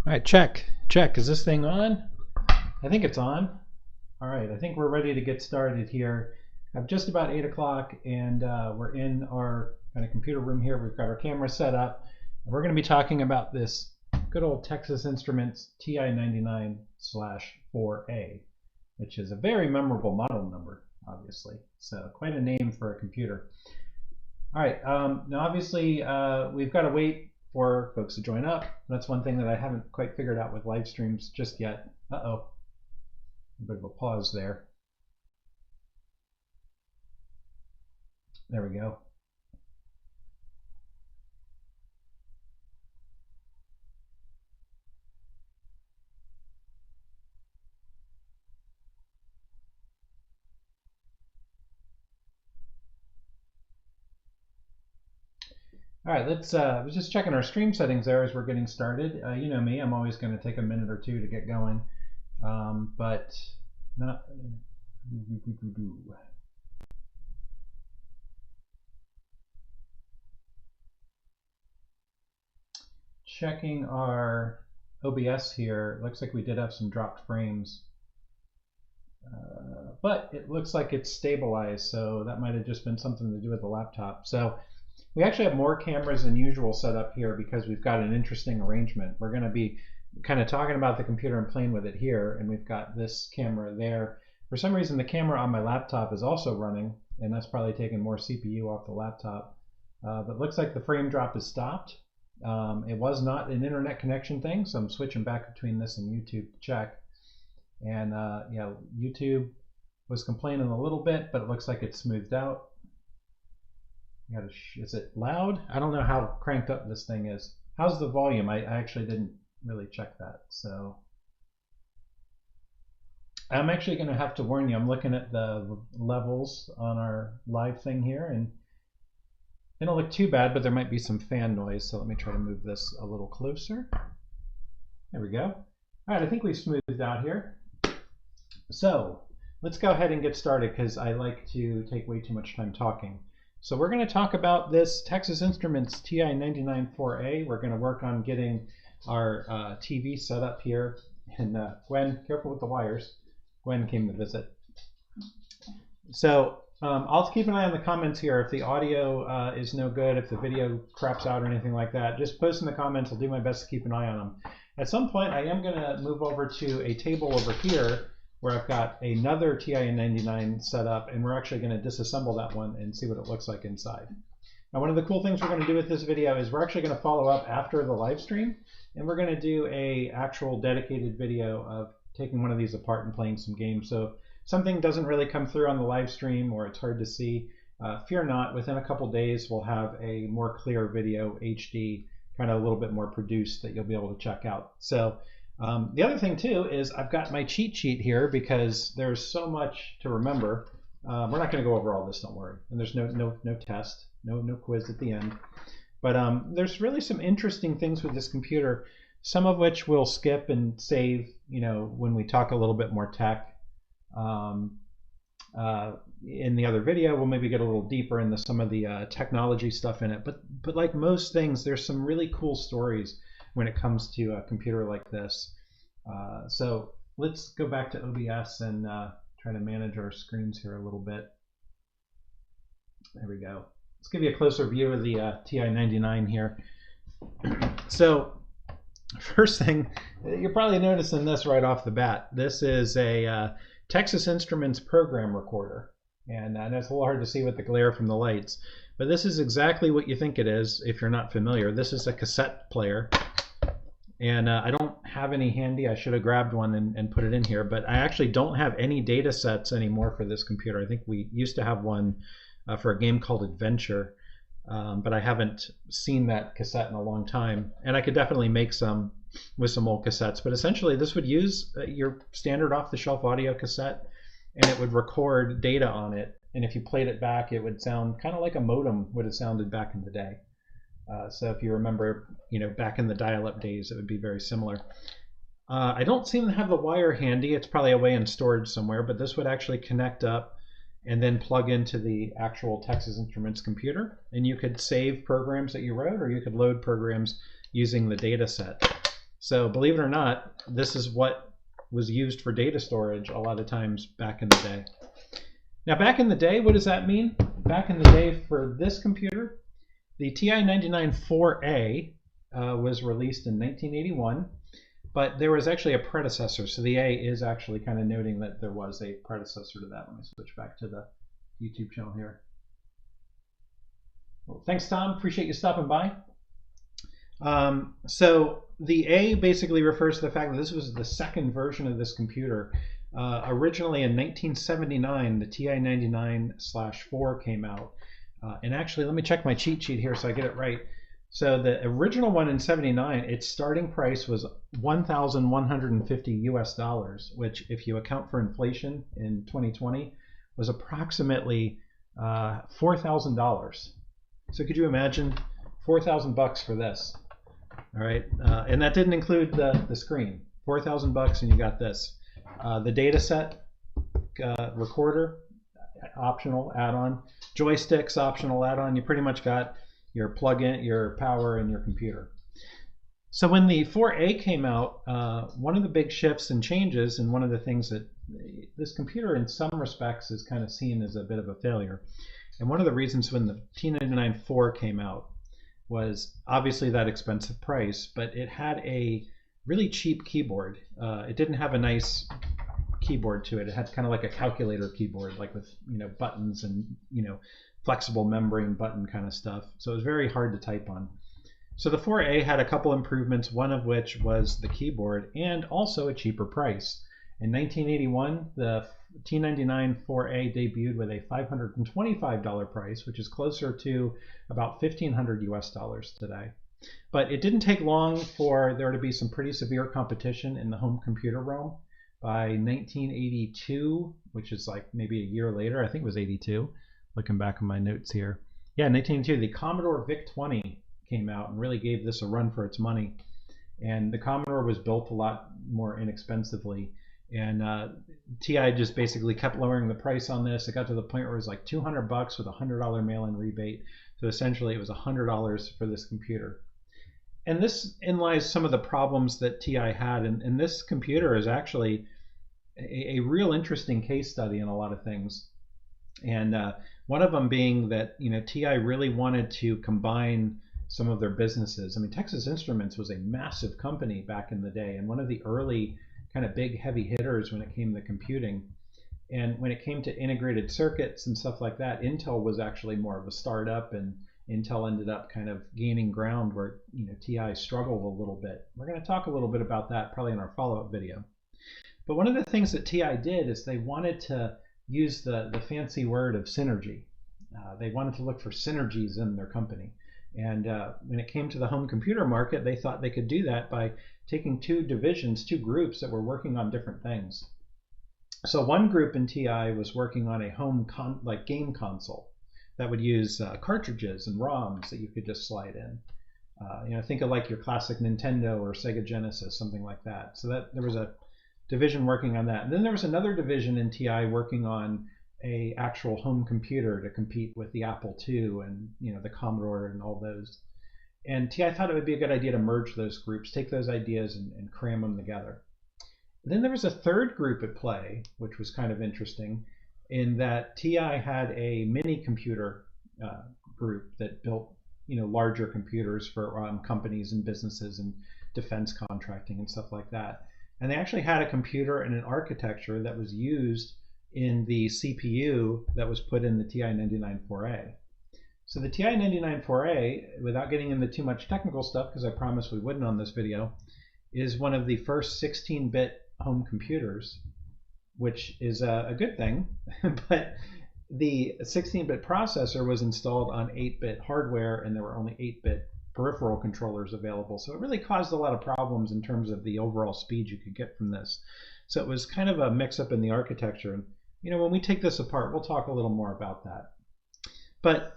All right, check. Is this thing on? I think it's on. All right, I think we're ready to get started here. I'm just about 8 o'clock and we're in our kind of computer room here. We've got our camera set up. And we're going to be talking about this good old Texas Instruments TI-99/4A, which is a very memorable model number, obviously. So quite a name for a computer. All right, now obviously we've got to wait for folks to join up. That's one thing that I haven't quite figured out with live streams just yet. Uh-oh, a bit of a pause there. There we go. All right, let's. I was just checking our stream settings there as we're getting started. You know me, I'm always going to take a minute or two to get going, but not. Checking our OBS here. Looks like we did have some dropped frames, but it looks like it's stabilized. So that might have just been something to do with the laptop. So. We actually have more cameras than usual set up here because we've got an interesting arrangement. We're going to be kind of talking about the computer and playing with it here, and we've got this camera there. For some reason, the camera on my laptop is also running, and that's probably taking more CPU off the laptop. But it looks like the frame drop is stopped. It was not an internet connection thing, so I'm switching back between this and YouTube to check. And yeah, YouTube was complaining a little bit, but it looks like it's smoothed out. Is it loud? I don't know how cranked up this thing is. How's the volume? I actually didn't really check that. So I'm actually going to have to warn you. I'm looking at the levels on our live thing here, and they don't look too bad, but there might be some fan noise. So let me try to move this a little closer. There we go. All right, I think we've smoothed out here. So let's go ahead and get started because I like to take way too much time talking. So we're going to talk about this Texas Instruments TI-99/4A. We're going to work on getting our TV set up here. And Gwen, careful with the wires. Gwen came to visit. So I'll keep an eye on the comments here. If the audio is no good, if the video craps out or anything like that, just post in the comments. I'll do my best to keep an eye on them. At some point, I am going to move over to a table over here where I've got another TI-99 set up, and we're actually going to disassemble that one and see what it looks like inside. Now, one of the cool things we're going to do with this video is we're actually going to follow up after the live stream, and we're going to do a actual dedicated video of taking one of these apart and playing some games. So if something doesn't really come through on the live stream or it's hard to see, fear not, within a couple days we'll have a more clear video, HD, kind of a little bit more produced that you'll be able to check out. So the other thing too is I've got my cheat sheet here because there's so much to remember. We're not going to go over all this, don't worry. And there's no test, no quiz at the end. But there's really some interesting things with this computer, some of which we'll skip and save, you know, when we talk a little bit more tech. In the other video, we'll maybe get a little deeper into some of the technology stuff in it. But like most things, there's some really cool stories when it comes to a computer like this. So let's go back to OBS and try to manage our screens here a little bit. There we go. Let's give you a closer view of the TI-99 here. So first thing, you're probably noticing this right off the bat. This is a Texas Instruments program recorder. And it's a little hard to see with the glare from the lights. But this is exactly what you think it is if you're not familiar. This is a cassette player. And I don't have any handy. I should have grabbed one and put it in here. But I actually don't have any data sets anymore for this computer. I think we used to have one for a game called Adventure. But I haven't seen that cassette in a long time. And I could definitely make some with some old cassettes. But essentially, this would use your standard off-the-shelf audio cassette. And it would record data on it. And if you played it back, it would sound kind of like a modem would have sounded back in the day. So if you remember, you know, back in the dial-up days, it would be very similar. I don't seem to have the wire handy. It's probably away in storage somewhere, but this would actually connect up and then plug into the actual Texas Instruments computer. And you could save programs that you wrote, or you could load programs using the data set. So believe it or not, this is what was used for data storage a lot of times back in the day. Now back in the day, what does that mean? Back in the day for this computer, the TI-99 4A was released in 1981, but there was actually a predecessor. So the A is actually kind of noting that there was a predecessor to that. Let me switch back to the YouTube channel here. Well, thanks, Tom. Appreciate you stopping by. So the A basically refers to the fact that this was the second version of this computer. Originally in 1979, the TI-99/4 came out. And actually, let me check my cheat sheet here so I get it right. So the original one in 79, its starting price was $1,150 US, which if you account for inflation in 2020, was approximately $4,000. So could you imagine $4,000 for this? All right, and that didn't include the screen. $4,000 and you got this. The data set recorder, optional add-on. Joysticks, optional add-on. You pretty much got your plug-in, your power, and your computer. So when the 4A came out, one of the big shifts and changes, and one of the things that this computer in some respects is kind of seen as a bit of a failure. And one of the reasons when the T99 came out was obviously that expensive price, but it had a really cheap keyboard. It didn't have a nice keyboard to it. It had kind of like a calculator keyboard, like with buttons and flexible membrane button kind of stuff. So it was very hard to type on. So the 4A had a couple improvements, one of which was the keyboard and also a cheaper price. In 1981, the T99 4A debuted with a $525 price, which is closer to about $1,500 US today. But it didn't take long for there to be some pretty severe competition in the home computer realm. By 1982, which is like maybe a year later, I think it was 82, looking back on my notes here. Yeah, 1982, the Commodore VIC-20 came out and really gave this a run for its money. And the Commodore was built a lot more inexpensively. And TI just basically kept lowering the price on this. It got to the point where it was like $200 with a $100 mail-in rebate. So essentially it was $100 for this computer. And this in lies some of the problems that TI had. And this computer is actually a real interesting case study in a lot of things. And one of them being that TI really wanted to combine some of their businesses. I mean, Texas Instruments was a massive company back in the day, and one of the early kind of big heavy hitters when it came to computing. And when it came to integrated circuits and stuff like that, Intel was actually more of a startup, and Intel ended up kind of gaining ground where TI struggled a little bit. We're going to talk a little bit about that probably in our follow-up video. But one of the things that TI did is they wanted to use the fancy word of synergy. They wanted to look for synergies in their company. And when it came to the home computer market, they thought they could do that by taking two divisions, two groups that were working on different things. So one group in TI was working on a home game console that would use cartridges and ROMs that you could just slide in. Think of like your classic Nintendo or Sega Genesis, something like that. So that there was a division working on that. And then there was another division in TI working on a actual home computer to compete with the Apple II and the Commodore and all those. And TI thought it would be a good idea to merge those groups, take those ideas and cram them together. Then there was a third group at play, which was kind of interesting, in that TI had a mini computer group that built larger computers for companies and businesses and defense contracting and stuff like that. And they actually had a computer and an architecture that was used in the CPU that was put in the TI-99 4A. So the TI-99 4A, without getting into too much technical stuff, because I promised we wouldn't on this video, is one of the first 16-bit home computers, which is a good thing, but the 16-bit processor was installed on 8-bit hardware, and there were only 8-bit peripheral controllers available. So it really caused a lot of problems in terms of the overall speed you could get from this. So it was kind of a mix-up in the architecture. And when we take this apart, we'll talk a little more about that. But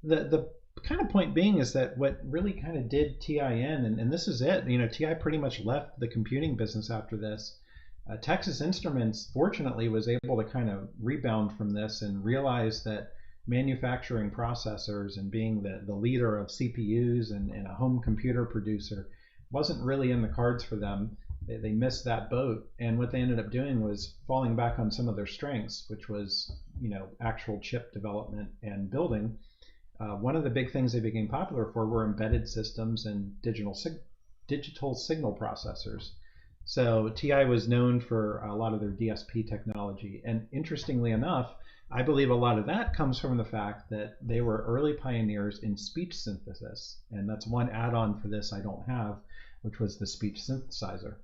the kind of point being is that what really kind of did TI in, and this is it, TI pretty much left the computing business after this. Texas Instruments, fortunately, was able to kind of rebound from this and realize that manufacturing processors and being the leader of CPUs and a home computer producer wasn't really in the cards for them. They missed that boat, and what they ended up doing was falling back on some of their strengths, which was, you know, actual chip development and building. One of the big things they became popular for were embedded systems and digital signal processors. So TI was known for a lot of their DSP technology, and interestingly enough, I believe a lot of that comes from the fact that they were early pioneers in speech synthesis, and that's one add-on for this I don't have, which was the speech synthesizer.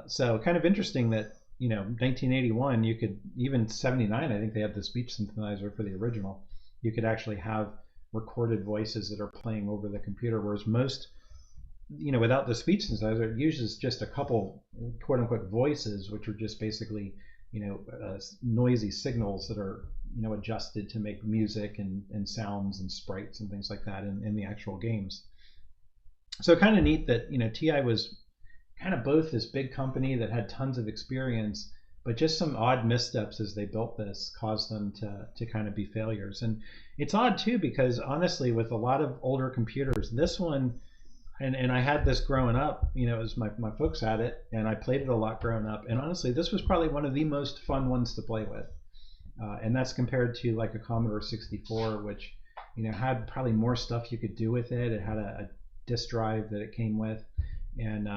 So kind of interesting that, you know, 1981, you could, even 79, I think they had the speech synthesizer for the original. You could actually have recorded voices that are playing over the computer, whereas most, you know, without the speech synthesizer, it uses just a couple quote unquote voices, which are just basically, you know, noisy signals that are, you know, adjusted to make music and sounds and sprites and things like that in the actual games. So kind of neat that, you know, TI was kind of both this big company that had tons of experience, but just some odd missteps as they built this caused them to kind of be failures. And it's odd too, because honestly, with a lot of older computers, this one, and I had this growing up, you know, it was my folks had it, and I played it a lot growing up. And honestly, this was probably one of the most fun ones to play with. And that's compared to like a Commodore 64, which, you know, had probably more stuff you could do with it. It had a disk drive that it came with. And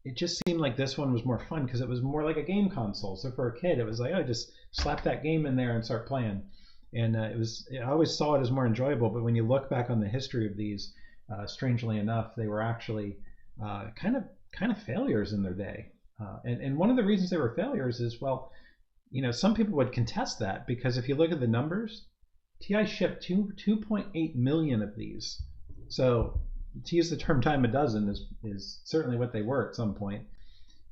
it just seemed like this one was more fun because it was more like a game console. So for a kid, it was like, oh, just slap that game in there and start playing. And I always saw it as more enjoyable. But when you look back on the history of these, strangely enough, they were actually kind of failures in their day. And one of the reasons they were failures is, well, you know, some people would contest that, because if you look at the numbers, TI shipped 2.8 million of these. So to use the term dime a dozen is certainly what they were at some point.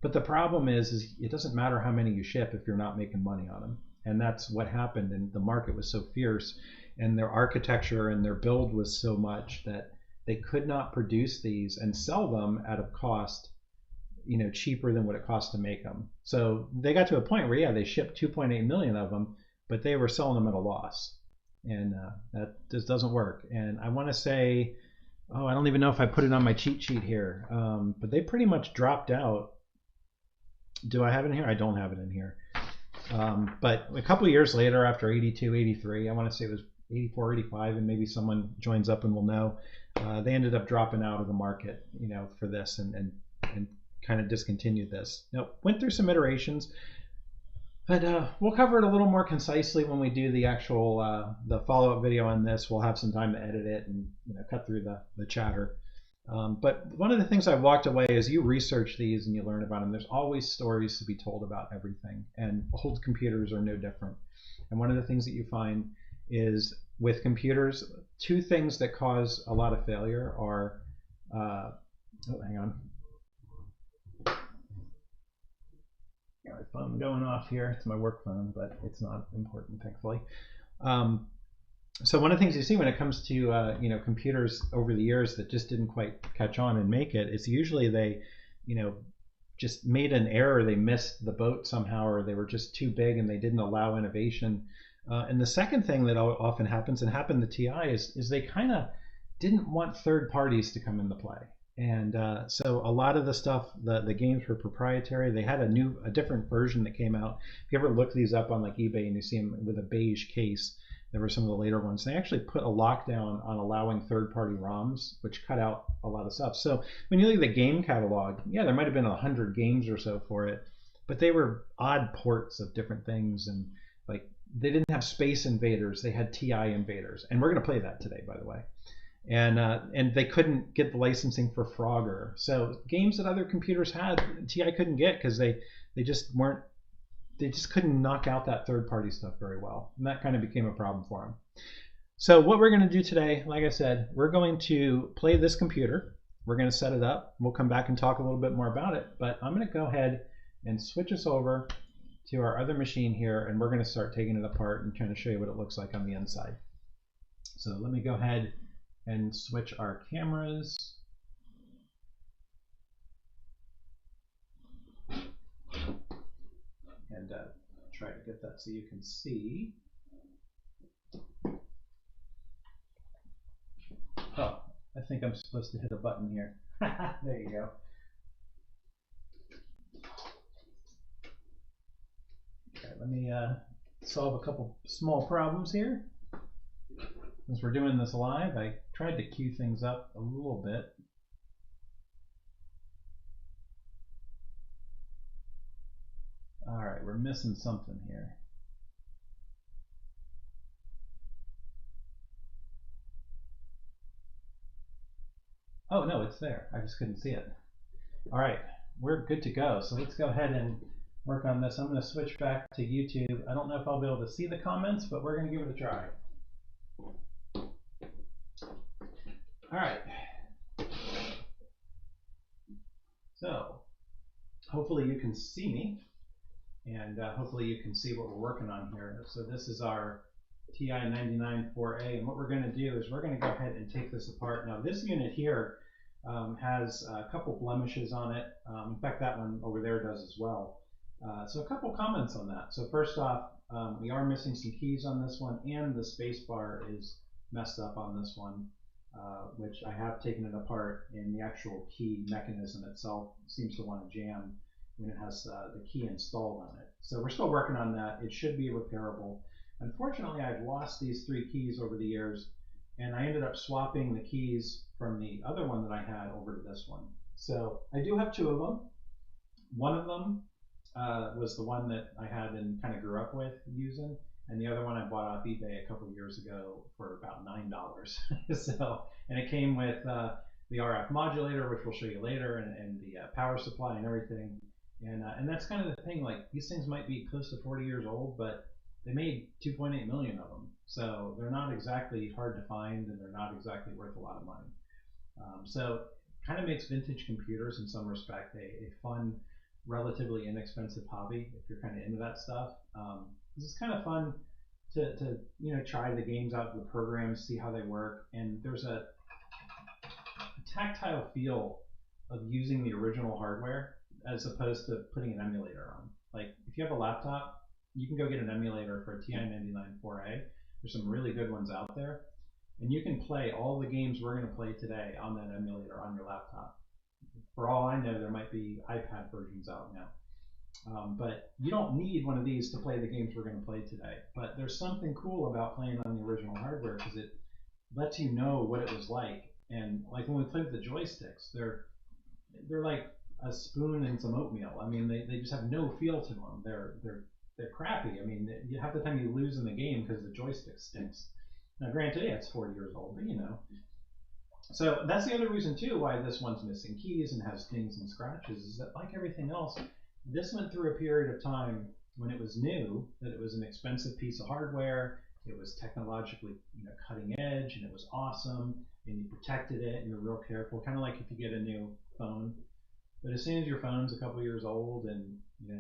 But the problem is it doesn't matter how many you ship if you're not making money on them. And that's what happened. And the market was so fierce, and their architecture and their build was so much that they could not produce these and sell them at a cost, you know, cheaper than what it cost to make them. So they got to a point where, yeah, they shipped 2.8 million of them, but they were selling them at a loss. And that just doesn't work. And I want to say, oh, I don't even know if I put it on my cheat sheet here, but they pretty much dropped out. Do I have it in here? I don't have it in here. But a couple of years later, after 82, 83, I want to say it was 84, 85, and maybe someone joins up and will know, they ended up dropping out of the market, you know, for this, and kind of discontinued this. Now, went through some iterations, but we'll cover it a little more concisely when we do the actual the follow-up video on this. We'll have some time to edit it and, you know, cut through the chatter. But one of the things I walked away is, you research these and you learn about them. There's always stories to be told about everything, and old computers are no different. And one of the things that you find is, with computers, two things that cause a lot of failure are, oh, hang on. Got my phone going off here. It's my work phone, but it's not important, thankfully. So one of the things you see when it comes to you know, computers over the years that just didn't quite catch on and make it, is usually they, you know, just made an error. They missed the boat somehow, or they were just too big and they didn't allow innovation. And the second thing that often happens, and happened to TI, is they kind of didn't want third parties to come into play. And so a lot of the stuff, the games were proprietary. They had a different version that came out. If you ever look these up on like eBay and you see them with a beige case, there were some of the later ones. They actually put a lockdown on allowing third-party ROMs, which cut out a lot of stuff. So when you look at the game catalog, yeah, there might have been 100 games or so for it, but they were odd ports of different things. And like, they didn't have Space Invaders, they had TI Invaders, and we're going to play that today, by the way. And they couldn't get the licensing for Frogger. So games that other computers had, TI couldn't get, because they just weren't. They just couldn't knock out that third-party stuff very well, and that kind of became a problem for them. So what we're going to do today, like I said, we're going to play this computer. We're going to set it up. We'll come back and talk a little bit more about it, but I'm going to go ahead and switch us over to our other machine here, and we're going to start taking it apart and trying to show you what it looks like on the inside. So let me go ahead and switch our cameras. And try to get that so you can see. Oh, I think I'm supposed to hit a button here. There you go. Okay, let me solve a couple small problems here. Since we're doing this live, I tried to queue things up a little bit. All right, we're missing something here. Oh, no, it's there. I just couldn't see it. All right, we're good to go. So let's go ahead and work on this. I'm going to switch back to YouTube. I don't know if I'll be able to see the comments, but we're going to give it a try. All right. So hopefully you can see me, and hopefully you can see what we're working on here. So this is our TI-99 4A, and what we're going to do is we're going to go ahead and take this apart. Now this unit here has a couple blemishes on it. In fact, that one over there does as well. So a couple comments on that. So first off, we are missing some keys on this one, and the space bar is messed up on this one, which I have taken it apart, and the actual key mechanism itself seems to want to jam when it has the key installed on it. So we're still working on that. It should be repairable. Unfortunately, I've lost these 3 keys over the years, and I ended up swapping the keys from the other one that I had over to this one. So I do have 2 of them. One of them was the one that I had and kind of grew up with using, and the other one I bought off eBay a couple of years ago for about $9. So, and it came with the RF modulator, which we'll show you later, and the power supply and everything. And that's kind of the thing. Like, these things might be close to 40 years old, but they made 2.8 million of them, so they're not exactly hard to find, and they're not exactly worth a lot of money. So kind of makes vintage computers in some respect a fun, relatively inexpensive hobby if you're kind of into that stuff. This is kind of fun to try the games out, the programs, see how they work, and there's a tactile feel of using the original hardware as opposed to putting an emulator on. Like, if you have a laptop, you can go get an emulator for a TI-99 4A. There's some really good ones out there, and you can play all the games we're going to play today on that emulator on your laptop. For all I know, there might be iPad versions out now. But you don't need one of these to play the games we're going to play today. But there's something cool about playing on the original hardware because it lets you know what it was like. And like when we played with the joysticks, they're like a spoon and some oatmeal. I mean, they just have no feel to them. They're crappy. I mean, half the time you lose in the game because the joystick stinks. Now, granted, yeah, it's 40 years old, but you know. So that's the other reason too why this one's missing keys and has dings and scratches, is that like everything else, this went through a period of time when it was new, that it was an expensive piece of hardware, it was technologically cutting edge, and it was awesome, and you protected it, and you're real careful, kind of like if you get a new phone. But as soon as your phone's a couple years old and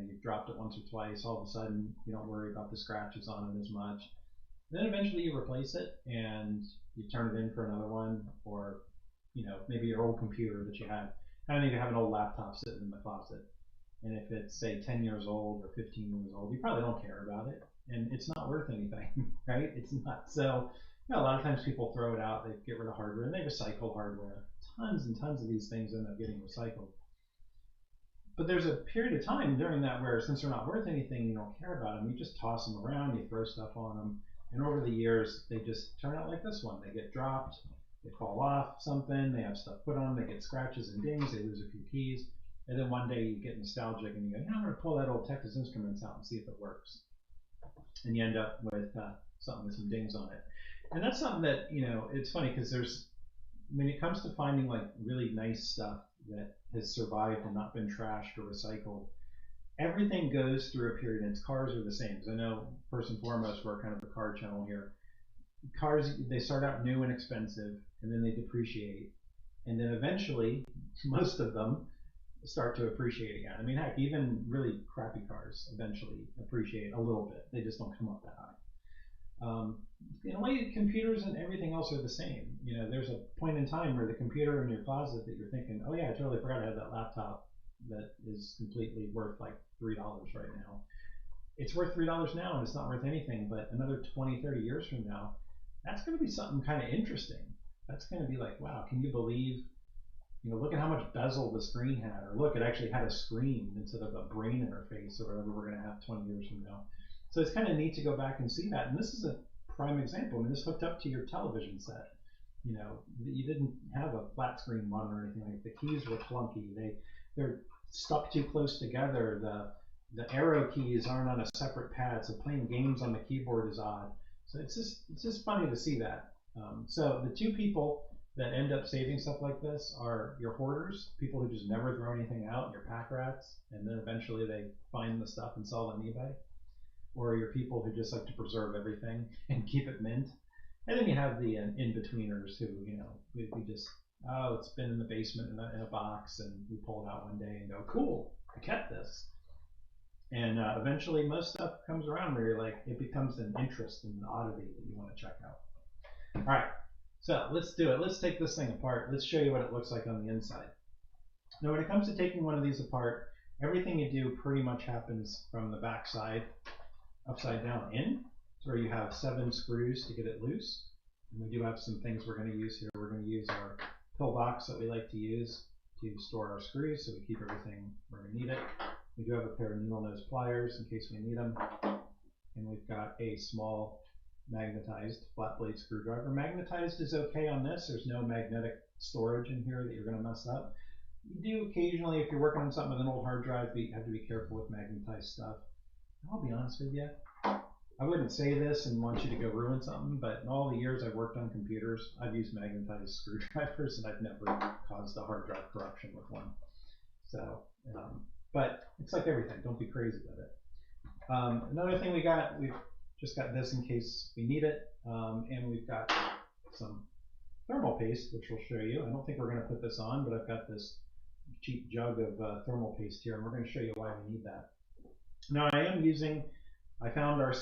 you've dropped it once or twice, all of a sudden you don't worry about the scratches on it as much. Then eventually you replace it and you turn it in for another one, or maybe your old computer that you had. I don't need to have an old laptop sitting in the closet. And if it's, say, 10 years old or 15 years old, you probably don't care about it, and it's not worth anything, right? It's not. So a lot of times people throw it out, they get rid of hardware, and they recycle hardware. Tons and tons of these things end up getting recycled. But there's a period of time during that where, since they're not worth anything, you don't care about them, you just toss them around, you throw stuff on them, and over the years, they just turn out like this one. They get dropped, they fall off something, they have stuff put on, they get scratches and dings, they lose a few keys, and then one day you get nostalgic and you go, I'm going to pull that old Texas Instruments out and see if it works. And you end up with something with some dings on it. And that's something that, it's funny because when it comes to finding like really nice stuff that has survived and not been trashed or recycled, everything goes through a period, and cars are the same. Because I know, first and foremost, we're kind of a car channel here. Cars, they start out new and expensive, and then they depreciate. And then eventually, most of them start to appreciate again. I mean, heck, even really crappy cars eventually appreciate a little bit. They just don't come up that high. In a way, computers and everything else are the same. There's a point in time where the computer in your closet that you're thinking, oh yeah, I totally forgot I had that laptop that is completely worth like $3 right now. It's worth $3 now, and it's not worth anything, but another 20, 30 years from now, that's going to be something kind of interesting. That's going to be like, wow, can you believe You know, look at how much bezel the screen had, or look, it actually had a screen instead of a brain interface or whatever we're going to have 20 years from now. So it's kind of neat to go back and see that. And this is a prime example. I mean, this hooked up to your television set. You know, you didn't have a flat screen monitor or anything like that. The keys were clunky. They're stuck too close together. The arrow keys aren't on a separate pad, so playing games on the keyboard is odd. So it's just funny to see that. So the two people that end up saving stuff like this are your hoarders, people who just never throw anything out, your pack rats, and then eventually they find the stuff and sell it on eBay, or your people who just like to preserve everything and keep it mint. And then you have the in-betweeners who, you know, we just, oh, it's been in the basement in a box, and we pull it out one day and go, cool, I kept this. And eventually most stuff comes around where you're like, it becomes an interest and an oddity that you want to check out. All right, so let's do it. Let's take this thing apart. Let's show you what it looks like on the inside. Now, when it comes to taking one of these apart, everything you do pretty much happens from the back side, upside down in. So where you have 7 screws to get it loose. And we do have some things we're going to use here. We're going to use our pillbox that we like to use to store our screws, so we keep everything where we need it. We do have a pair of needle nose pliers in case we need them. And we've got a small magnetized flat blade screwdriver. Magnetized is okay on this. There's no magnetic storage in here that you're going to mess up. You do occasionally, if you're working on something with an old hard drive, you have to be careful with magnetized stuff. I'll be honest with you, I wouldn't say this and want you to go ruin something, but in all the years I've worked on computers, I've used magnetized screwdrivers and I've never caused a hard drive corruption with one. So, but it's like everything, don't be crazy with it. Another thing we've just got this in case we need it, and we've got some thermal paste, which we'll show you. I don't think we're going to put this on, but I've got this cheap jug of thermal paste here, and we're going to show you why we need that. Now I found our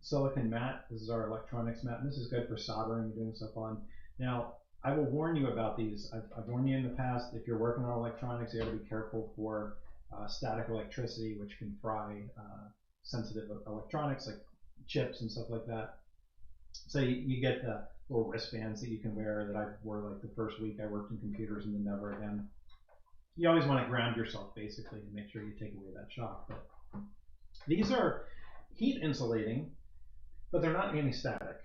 silicon mat. This is our electronics mat, and this is good for soldering and doing stuff on. Now, I will warn you about these. I've warned you in the past, if you're working on electronics, you got to be careful for static electricity, which can fry sensitive electronics like chips and stuff like that. So you get the little wristbands that you can wear that I wore like the first week I worked in computers and then never again. You always want to ground yourself basically and make sure you take away that shock. But these are heat insulating, but they're not anti-static.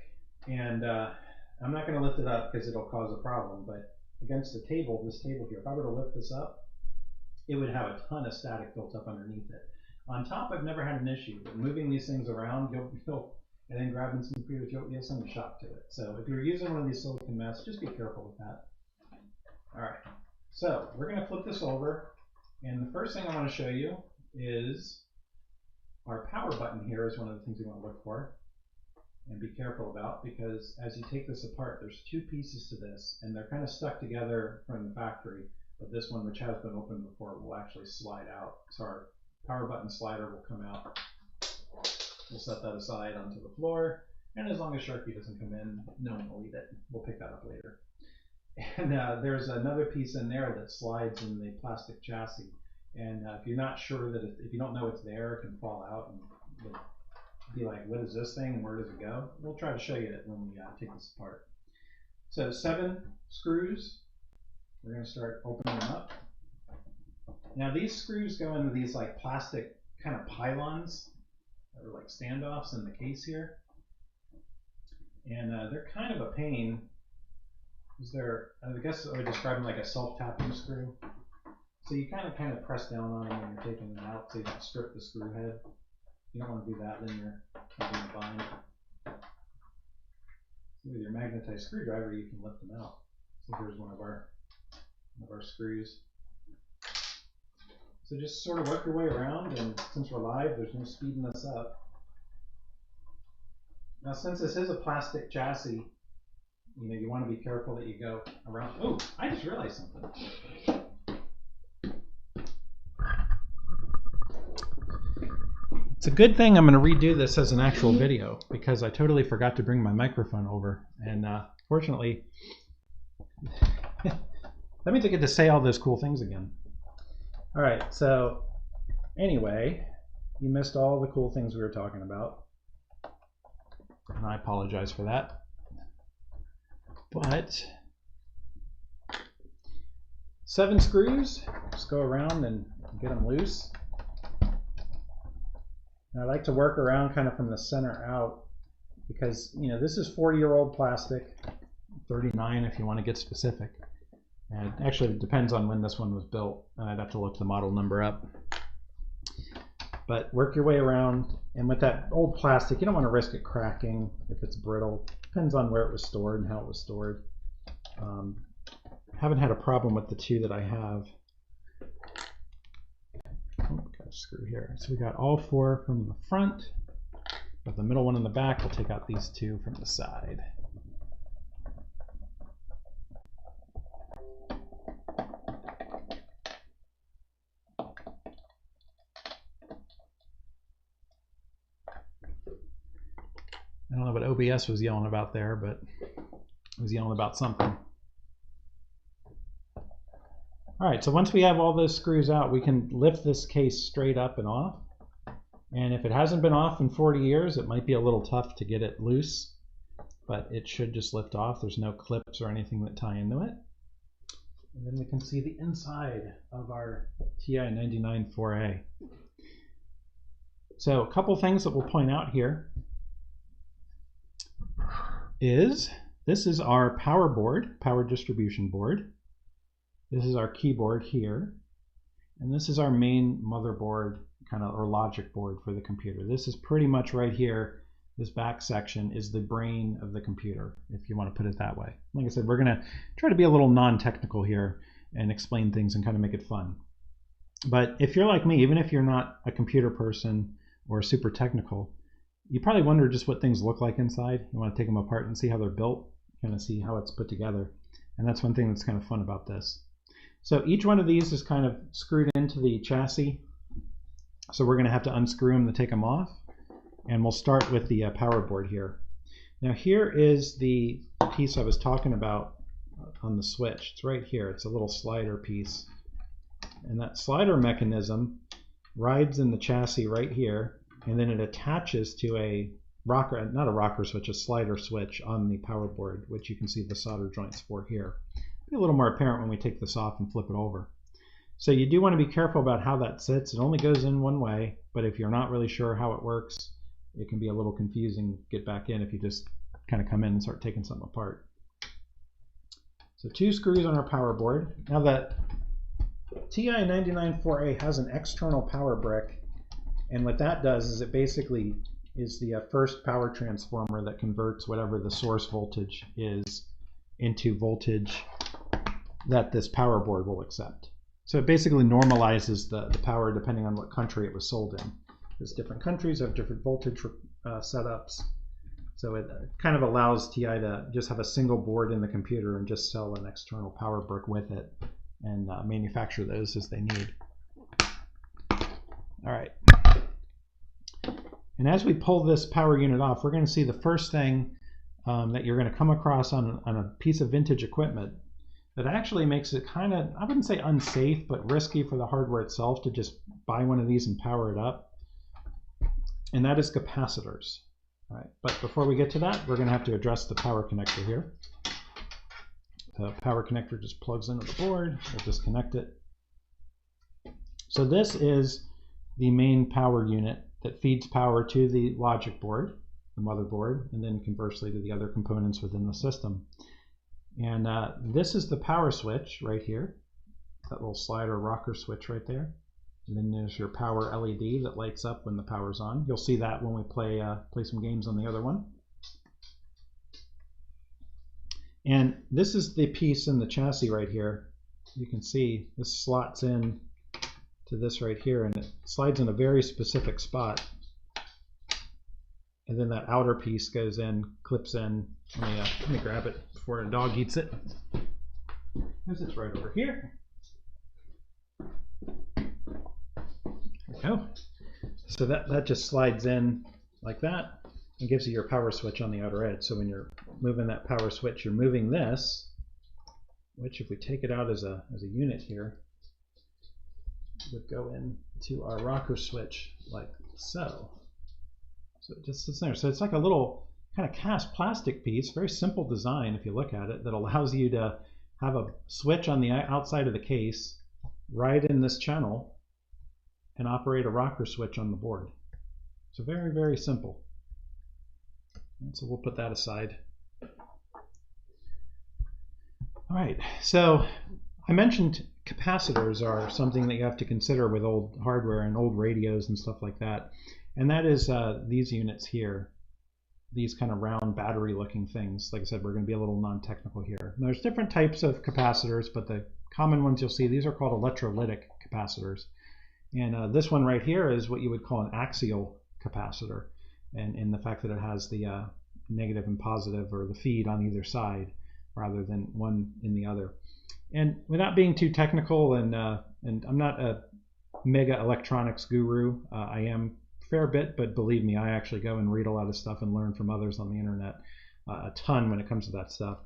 And I'm not going to lift it up because it'll cause a problem, but against the table, this table here, if I were to lift this up, it would have a ton of static built up underneath it. On top, I've never had an issue, but moving these things around, and then grabbing some computers, you'll get some shock to it. So if you're using one of these silicon mats, just be careful with that. All right, so we're going to flip this over, and the first thing I want to show you is our power button here is one of the things you want to look for and be careful about, because as you take this apart, there's 2 pieces to this, and they're kind of stuck together from the factory, but this one, which has been opened before, will actually slide out. So our power button slider will come out. We'll set that aside onto the floor, and as long as Sharky doesn't come in, no one will eat it. We'll pick that up later. And there's another piece in there that slides in the plastic chassis, and if you're not sure that if you don't know it's there, it can fall out and you'll be like, what is this thing and where does it go? We'll try to show you it when we take this apart. So 7 screws. We're going to start opening them up. Now these screws go into these like plastic kind of pylons, or like standoffs in the case here, and they're kind of a pain. I guess I would describe them like a self-tapping screw. So you kind of press down on them when you're taking them out, so you can strip the screw head. You don't want to do that, then you're in a bind. So with your magnetized screwdriver, you can lift them out. So here's one of our screws. So just sort of work your way around, and since we're live, there's no speeding this up. Now, since this is a plastic chassis, you want to be careful that you go around. Oh, I just realized something. It's a good thing I'm going to redo this as an actual video, because I totally forgot to bring my microphone over, and fortunately, that means I get to say all those cool things again. All right, so anyway, you missed all the cool things we were talking about, and I apologize for that. But 7 screws. Just go around and get them loose. And I like to work around kind of from the center out because, you know, this is 40-year-old plastic, 39 if you want to get specific. And actually, it depends on when this one was built. I'd have to look the model number up. But work your way around, and with that old plastic, you don't want to risk it cracking if it's brittle. Depends on where it was stored and how it was stored. Haven't had a problem with the 2 that I have. Oh, got a screw here. So we got all 4 from the front. Got the middle one in the back. We'll take out these 2 from the side. I don't know what OBS was yelling about there, but it was yelling about something. All right, so once we have all those screws out, we can lift this case straight up and off. And if it hasn't been off in 40 years, it might be a little tough to get it loose, but it should just lift off. There's no clips or anything that tie into it. And then we can see the inside of our TI-99 4A. So a couple things that we'll point out here is this is our power board, power distribution board. This is our keyboard here, and this is our main motherboard kind of or logic board for the computer. This is pretty much right here. This back section is the brain of the computer, if you want to put it that way. Like I said, we're going to try to be a little non-technical here and explain things and kind of make it fun. But if you're like me, even if you're not a computer person or super technical, you probably wonder just what things look like inside. You want to take them apart and see how they're built, kind of see how it's put together. And that's one thing that's kind of fun about this. So each one of these is kind of screwed into the chassis. So we're going to have to unscrew them to take them off. And we'll start with the power board here. Now here is the piece I was talking about on the switch. It's right here. It's a little slider piece. And that slider mechanism rides in the chassis right here. And then it attaches to a rocker, not a rocker switch, a slider switch on the power board, which you can see the solder joints for here. Be a little more apparent when we take this off and flip it over. So you do want to be careful about how that sits. It only goes in one way, but if you're not really sure how it works, it can be a little confusing to get back in if you just kind of come in and start taking something apart. So 2 screws on our power board. Now that TI-99 4A has an external power brick, and what that does is it basically is the first power transformer that converts whatever the source voltage is into voltage that this power board will accept. So it basically normalizes the power depending on what country it was sold in. Because different countries have different voltage setups. So it kind of allows TI to just have a single board in the computer and just sell an external power brick with it and manufacture those as they need. All right. And as we pull this power unit off, we're going to see the first thing that you're going to come across on a piece of vintage equipment that actually makes it kind of, I wouldn't say unsafe, but risky for the hardware itself to just buy one of these and power it up. And that is capacitors. All right, but before we get to that, we're going to have to address the power connector here. The power connector just plugs into the board. We'll disconnect it. So this is the main power unit that feeds power to the logic board, the motherboard, and then conversely to the other components within the system. And this is the power switch right here, that little slider rocker switch right there. And then there's your power LED that lights up when the power's on. You'll see that when we play some games on the other one. And this is the piece in the chassis right here. You can see this slots in to this right here, and it slides in a very specific spot. And then that outer piece goes in, clips in. Let me grab it before a dog eats it. Because it's right over here. There we go. So that just slides in like that and gives you your power switch on the outer edge. So when you're moving that power switch, you're moving this, which if we take it out as a unit here, would go into our rocker switch like so. So it just sits there. So it's like a little kind of cast plastic piece, very simple design if you look at it, that allows you to have a switch on the outside of the case, right in this channel, and operate a rocker switch on the board. So very, very simple. And so we'll put that aside. All right, so I mentioned capacitors are something that you have to consider with old hardware and old radios and stuff like that. And that is these units here, these kind of round battery looking things. Like I said, we're going to be a little non-technical here. And there's different types of capacitors, but the common ones you'll see, these are called electrolytic capacitors. And this one right here is what you would call an axial capacitor, and in the fact that it has the negative and positive, or the feed on either side, rather than one in the other. And without being too technical, and I'm not a mega electronics guru, I am a fair bit, but believe me, I actually go and read a lot of stuff and learn from others on the internet a ton when it comes to that stuff.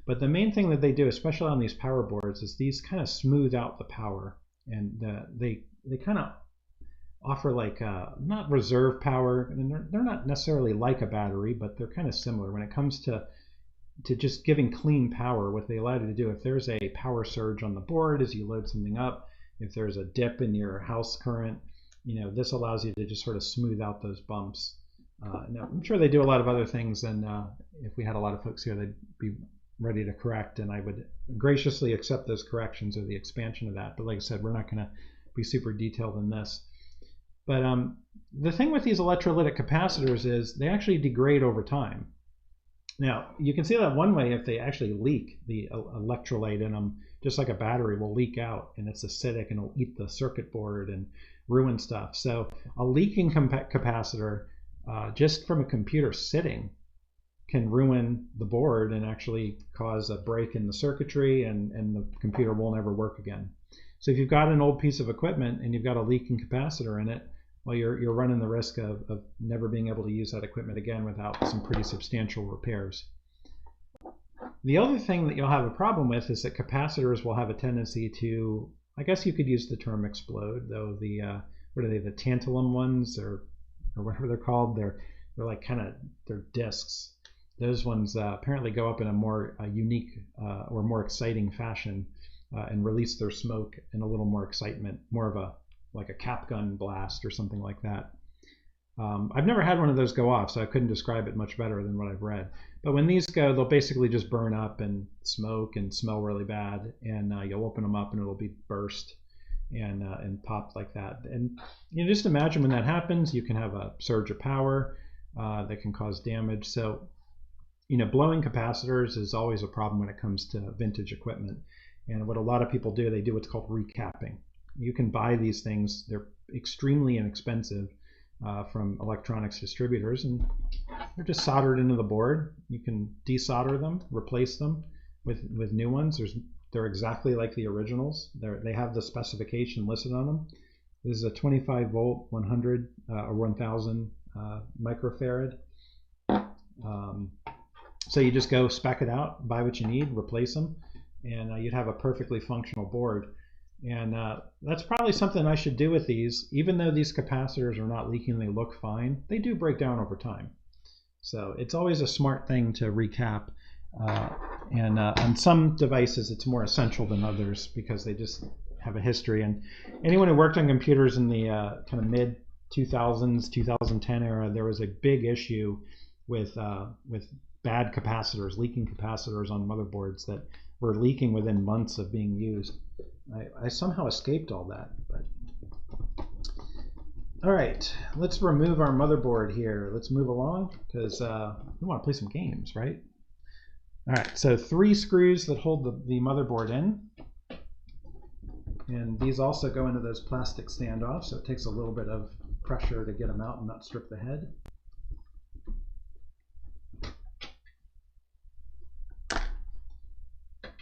But the main thing that they do, especially on these power boards, is these kind of smooth out the power, and they kind of offer like not reserve power, and they're not necessarily like a battery, but they're kind of similar when it comes to just giving clean power. What they allow you to do, if there's a power surge on the board as you load something up, if there's a dip in your house current, this allows you to just sort of smooth out those bumps. Now, I'm sure they do a lot of other things, and if we had a lot of folks here, they'd be ready to correct, and I would graciously accept those corrections or the expansion of that. But like I said, we're not going to be super detailed in this. But the thing with these electrolytic capacitors is they actually degrade over time. Now, you can see that one way if they actually leak, the electrolyte in them, just like a battery, will leak out, and it's acidic and it'll eat the circuit board and ruin stuff. So a leaking capacitor, just from a computer sitting, can ruin the board and actually cause a break in the circuitry, and the computer won't ever work again. So if you've got an old piece of equipment and you've got a leaking capacitor in it, well, you're running the risk of never being able to use that equipment again without some pretty substantial repairs. The other thing that you'll have a problem with is that capacitors will have a tendency to, I guess you could use the term explode, though the what are they, the tantalum ones, or whatever they're called, they're like they're discs. Those ones apparently go up in a more unique or more exciting fashion and release their smoke and a little more excitement, more of like a cap gun blast or something like that. I've never had one of those go off, so I couldn't describe it much better than what I've read. But when these go, they'll basically just burn up and smoke and smell really bad, and you'll open them up and it'll be burst and popped like that. And just imagine when that happens, you can have a surge of power that can cause damage. So blowing capacitors is always a problem when it comes to vintage equipment. And what a lot of people do, they do what's called recapping. You can buy these things, they're extremely inexpensive from electronics distributors, and they're just soldered into the board. You can desolder them, replace them with new ones. They're exactly like the originals. They have the specification listed on them. This is a 25 volt, 100 or 1000 microfarad. So you just go spec it out, buy what you need, replace them, and you'd have a perfectly functional board. And that's probably something I should do with these. Even though these capacitors are not leaking, they look fine, they do break down over time. So it's always a smart thing to recap. And on some devices, it's more essential than others because they just have a history. And anyone who worked on computers in the kind of mid 2000s, 2010 era, there was a big issue with bad capacitors, leaking capacitors on motherboards that were leaking within months of being used. I somehow escaped all that. But all right, let's remove our motherboard here. Let's move along because we want to play some games, right? All right, so 3 screws that hold the motherboard in. And these also go into those plastic standoffs, so it takes a little bit of pressure to get them out and not strip the head.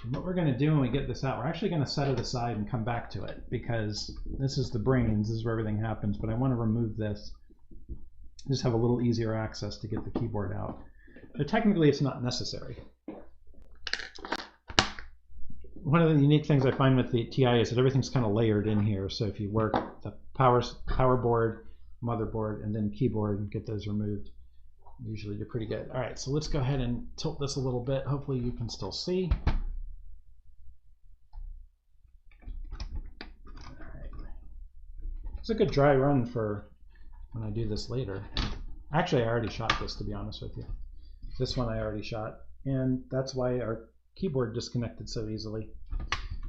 And what we're going to do when we get this out, we're actually going to set it aside and come back to it because this is the brains, this is where everything happens, but I want to remove this. Just have a little easier access to get the keyboard out. But technically it's not necessary. One of the unique things I find with the TI is that everything's kind of layered in here. So if you work the power board, motherboard, and then keyboard and get those removed, usually you're pretty good. All right, so let's go ahead and tilt this a little bit. Hopefully you can still see. It's a good dry run for when I do this later. Actually, I already shot this, to be honest with you. This one I already shot, and that's why our keyboard disconnected so easily.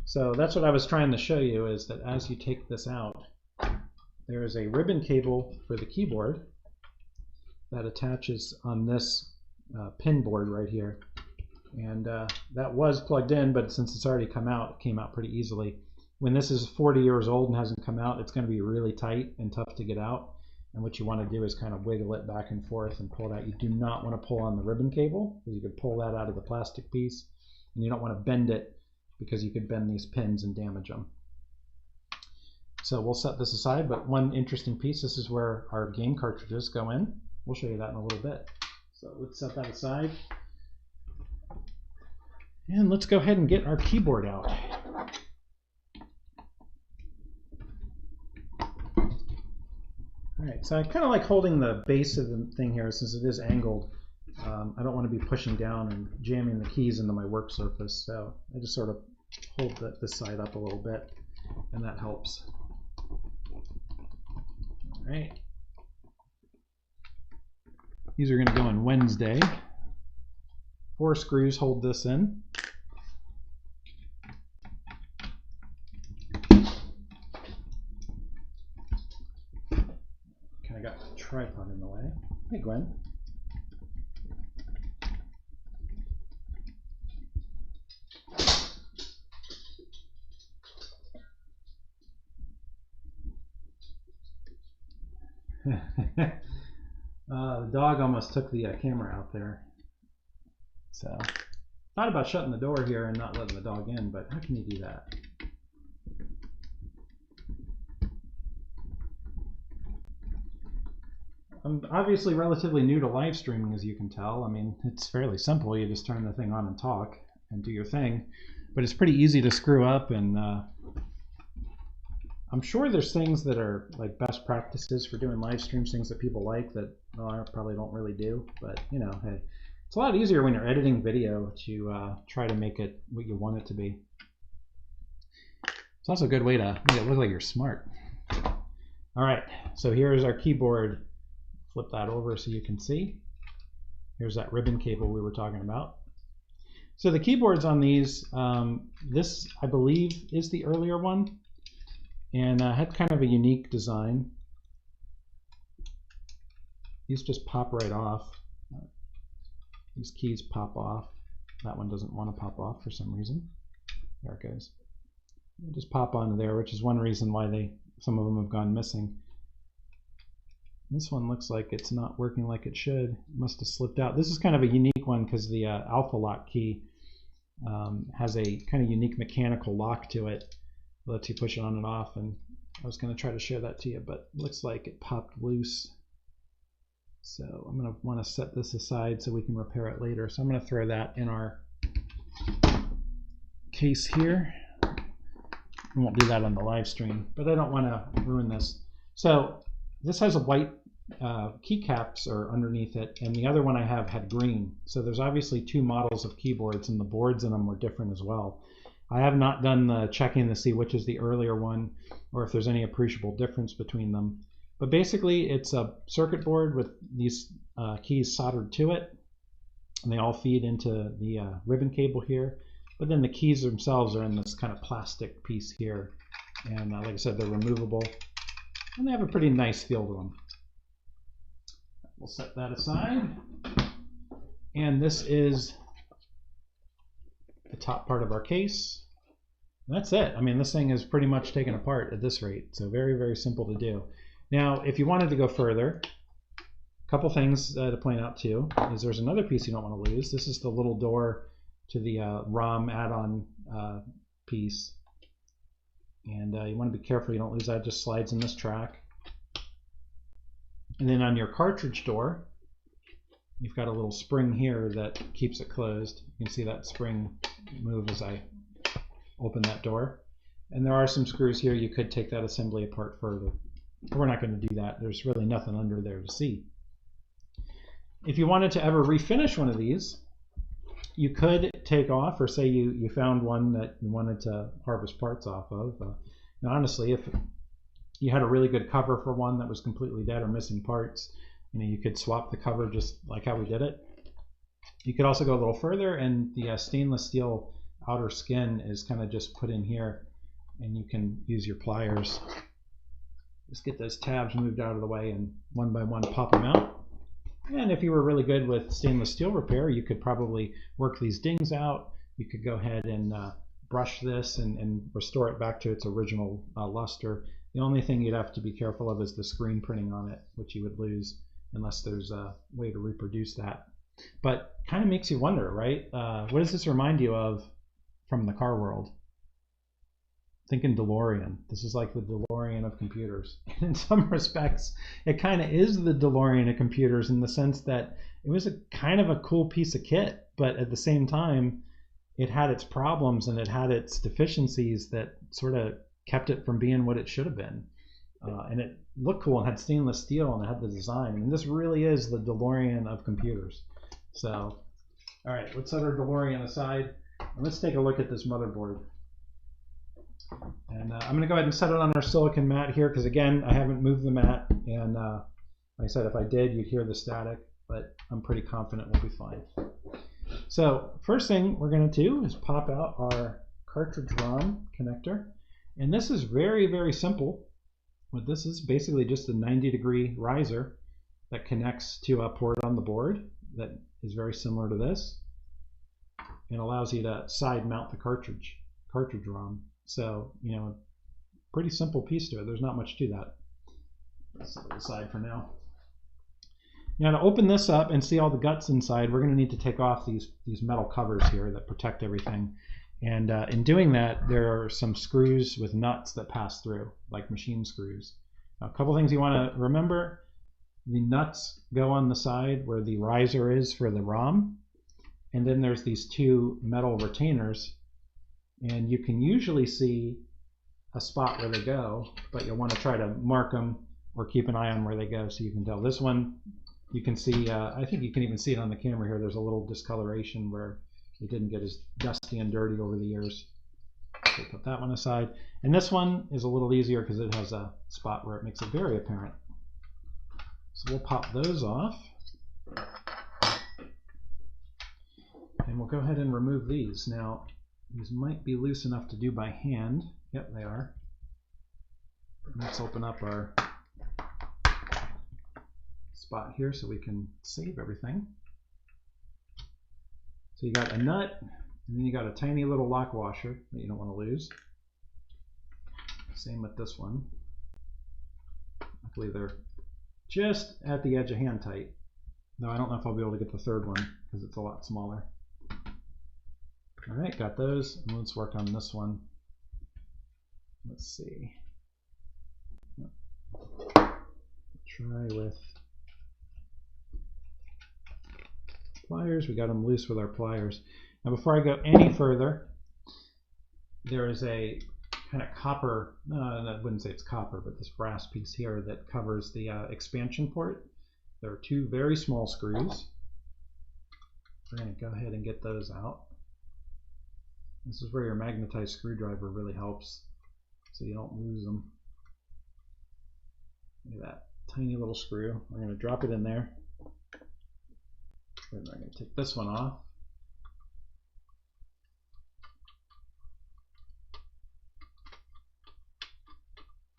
So that's what I was trying to show you, is that as you take this out, there is a ribbon cable for the keyboard that attaches on this pin board right here. And that was plugged in, but since it's already come out, it came out pretty easily. When this is 40 years old and hasn't come out, it's going to be really tight and tough to get out. And what you want to do is kind of wiggle it back and forth and pull it out. You do not want to pull on the ribbon cable, because you could pull that out of the plastic piece. And you don't want to bend it, because you could bend these pins and damage them. So we'll set this aside, but one interesting piece, this is where our game cartridges go in. We'll show you that in a little bit. So let's set that aside. And let's go ahead and get our keyboard out. All right, so I kind of like holding the base of the thing here since it is angled. I don't want to be pushing down and jamming the keys into my work surface, so I just sort of hold this side up a little bit, and that helps. All right. These are going to go in Wednesday. 4 screws hold this in. Kind of got the tripod in the way. Hey, Gwen. The dog almost took the camera out there. So, thought about shutting the door here and not letting the dog in, but how can you do that? I'm obviously relatively new to live streaming, as you can tell. I mean, it's fairly simple. You just turn the thing on and talk and do your thing. But it's pretty easy to screw up, and I'm sure there's things that are like best practices for doing live streams, things that people like that I probably don't really do. But, you know, hey, it's a lot easier when you're editing video to try to make it what you want it to be. It's also a good way to make it look like you're smart. All right, so here's our keyboard. Flip that over so you can see. Here's that ribbon cable we were talking about. So the keyboards on these, this I believe is the earlier one, and had kind of a unique design. These just pop right off. These keys pop off. That one doesn't want to pop off for some reason. There it goes. They just pop onto there, which is one reason why some of them have gone missing. This one looks like it's not working like it should. It must have slipped out. This is kind of a unique one because the alpha lock key has a kind of unique mechanical lock to it. It lets you push it on and off, and I was going to try to show that to you, but it looks like it popped loose. So I'm going to want to set this aside so we can repair it later. So I'm going to throw that in our case here. I won't do that on the live stream, but I don't want to ruin this. So this has a white keycaps are underneath it, and the other one I have had green. So there's obviously 2 models of keyboards, and the boards in them were different as well. I have not done the checking to see which is the earlier one or if there's any appreciable difference between them. But basically, it's a circuit board with these keys soldered to it, and they all feed into the ribbon cable here. But then the keys themselves are in this kind of plastic piece here, and like I said, they're removable, and they have a pretty nice feel to them. We'll set that aside, and this is the top part of our case. That's it. I mean, this thing is pretty much taken apart at this rate, so very, very simple to do. Now, if you wanted to go further, a couple things to point out too is there's another piece you don't want to lose. This is the little door to the ROM add-on piece, and you want to be careful you don't lose that. It just slides in this track. And then on your cartridge door, you've got a little spring here that keeps it closed. You can see that spring move as I open that door. And there are some screws here. You could take that assembly apart further. But we're not going to do that. There's really nothing under there to see. If you wanted to ever refinish one of these, you could take off, or say you found one that you wanted to harvest parts off of. Now honestly, if you had a really good cover for one that was completely dead or missing parts, you could swap the cover just like how we did it. You could also go a little further, and the stainless steel outer skin is kind of just put in here, and you can use your pliers. Just get those tabs moved out of the way and one by one pop them out. And if you were really good with stainless steel repair, you could probably work these dings out. You could go ahead and brush this and restore it back to its original luster. The only thing you'd have to be careful of is the screen printing on it, which you would lose unless there's a way to reproduce that. But kind of makes you wonder, right? What does this remind you of from the car world? Thinking DeLorean. This is like the DeLorean of computers. In some respects, it kind of is the DeLorean of computers in the sense that it was a kind of a cool piece of kit, but at the same time, it had its problems and it had its deficiencies that sort of kept it from being what it should have been. And it looked cool and had stainless steel and it had the design. I mean, this really is the DeLorean of computers. So, all right, let's set our DeLorean aside and let's take a look at this motherboard. And I'm going to go ahead and set it on our silicon mat here because, again, I haven't moved the mat. And like I said, if I did, you'd hear the static, but I'm pretty confident we'll be fine. So first thing we're going to do is pop out our cartridge ROM connector. And this is very, very simple. What this is basically just a 90-degree riser that connects to a port on the board that is very similar to this and allows you to side mount the cartridge ROM. So, pretty simple piece to it. There's not much to that. Let's set it aside for now. Now to open this up and see all the guts inside, we're going to need to take off these metal covers here that protect everything. And in doing that, there are some screws with nuts that pass through, like machine screws. Now, a couple things you want to remember. The nuts go on the side where the riser is for the ROM. And then there's these two metal retainers. And you can usually see a spot where they go, but you'll want to try to mark them or keep an eye on where they go so you can tell. This one, you can see, I think you can even see it on the camera here, there's a little discoloration where it didn't get as dusty and dirty over the years. So put that one aside. And this one is a little easier because it has a spot where it makes it very apparent. So we'll pop those off. And we'll go ahead and remove these. Now, these might be loose enough to do by hand. Yep, they are. Let's open up our spot here so we can save everything. So you got a nut, and then you got a tiny little lock washer that you don't want to lose. Same with this one. Luckily they're just at the edge of hand tight. Though I don't know if I'll be able to get the third one because it's a lot smaller. All right, got those. And let's work on this one. Let's see. Try with pliers. We got them loose with our pliers. Now before I go any further, there is a kind of copper, I wouldn't say it's copper, but this brass piece here that covers the expansion port. There are two very small screws. We're going to go ahead and get those out. This is where your magnetized screwdriver really helps so you don't lose them. Look at that tiny little screw. We're going to drop it in there. And I'm going to take this one off.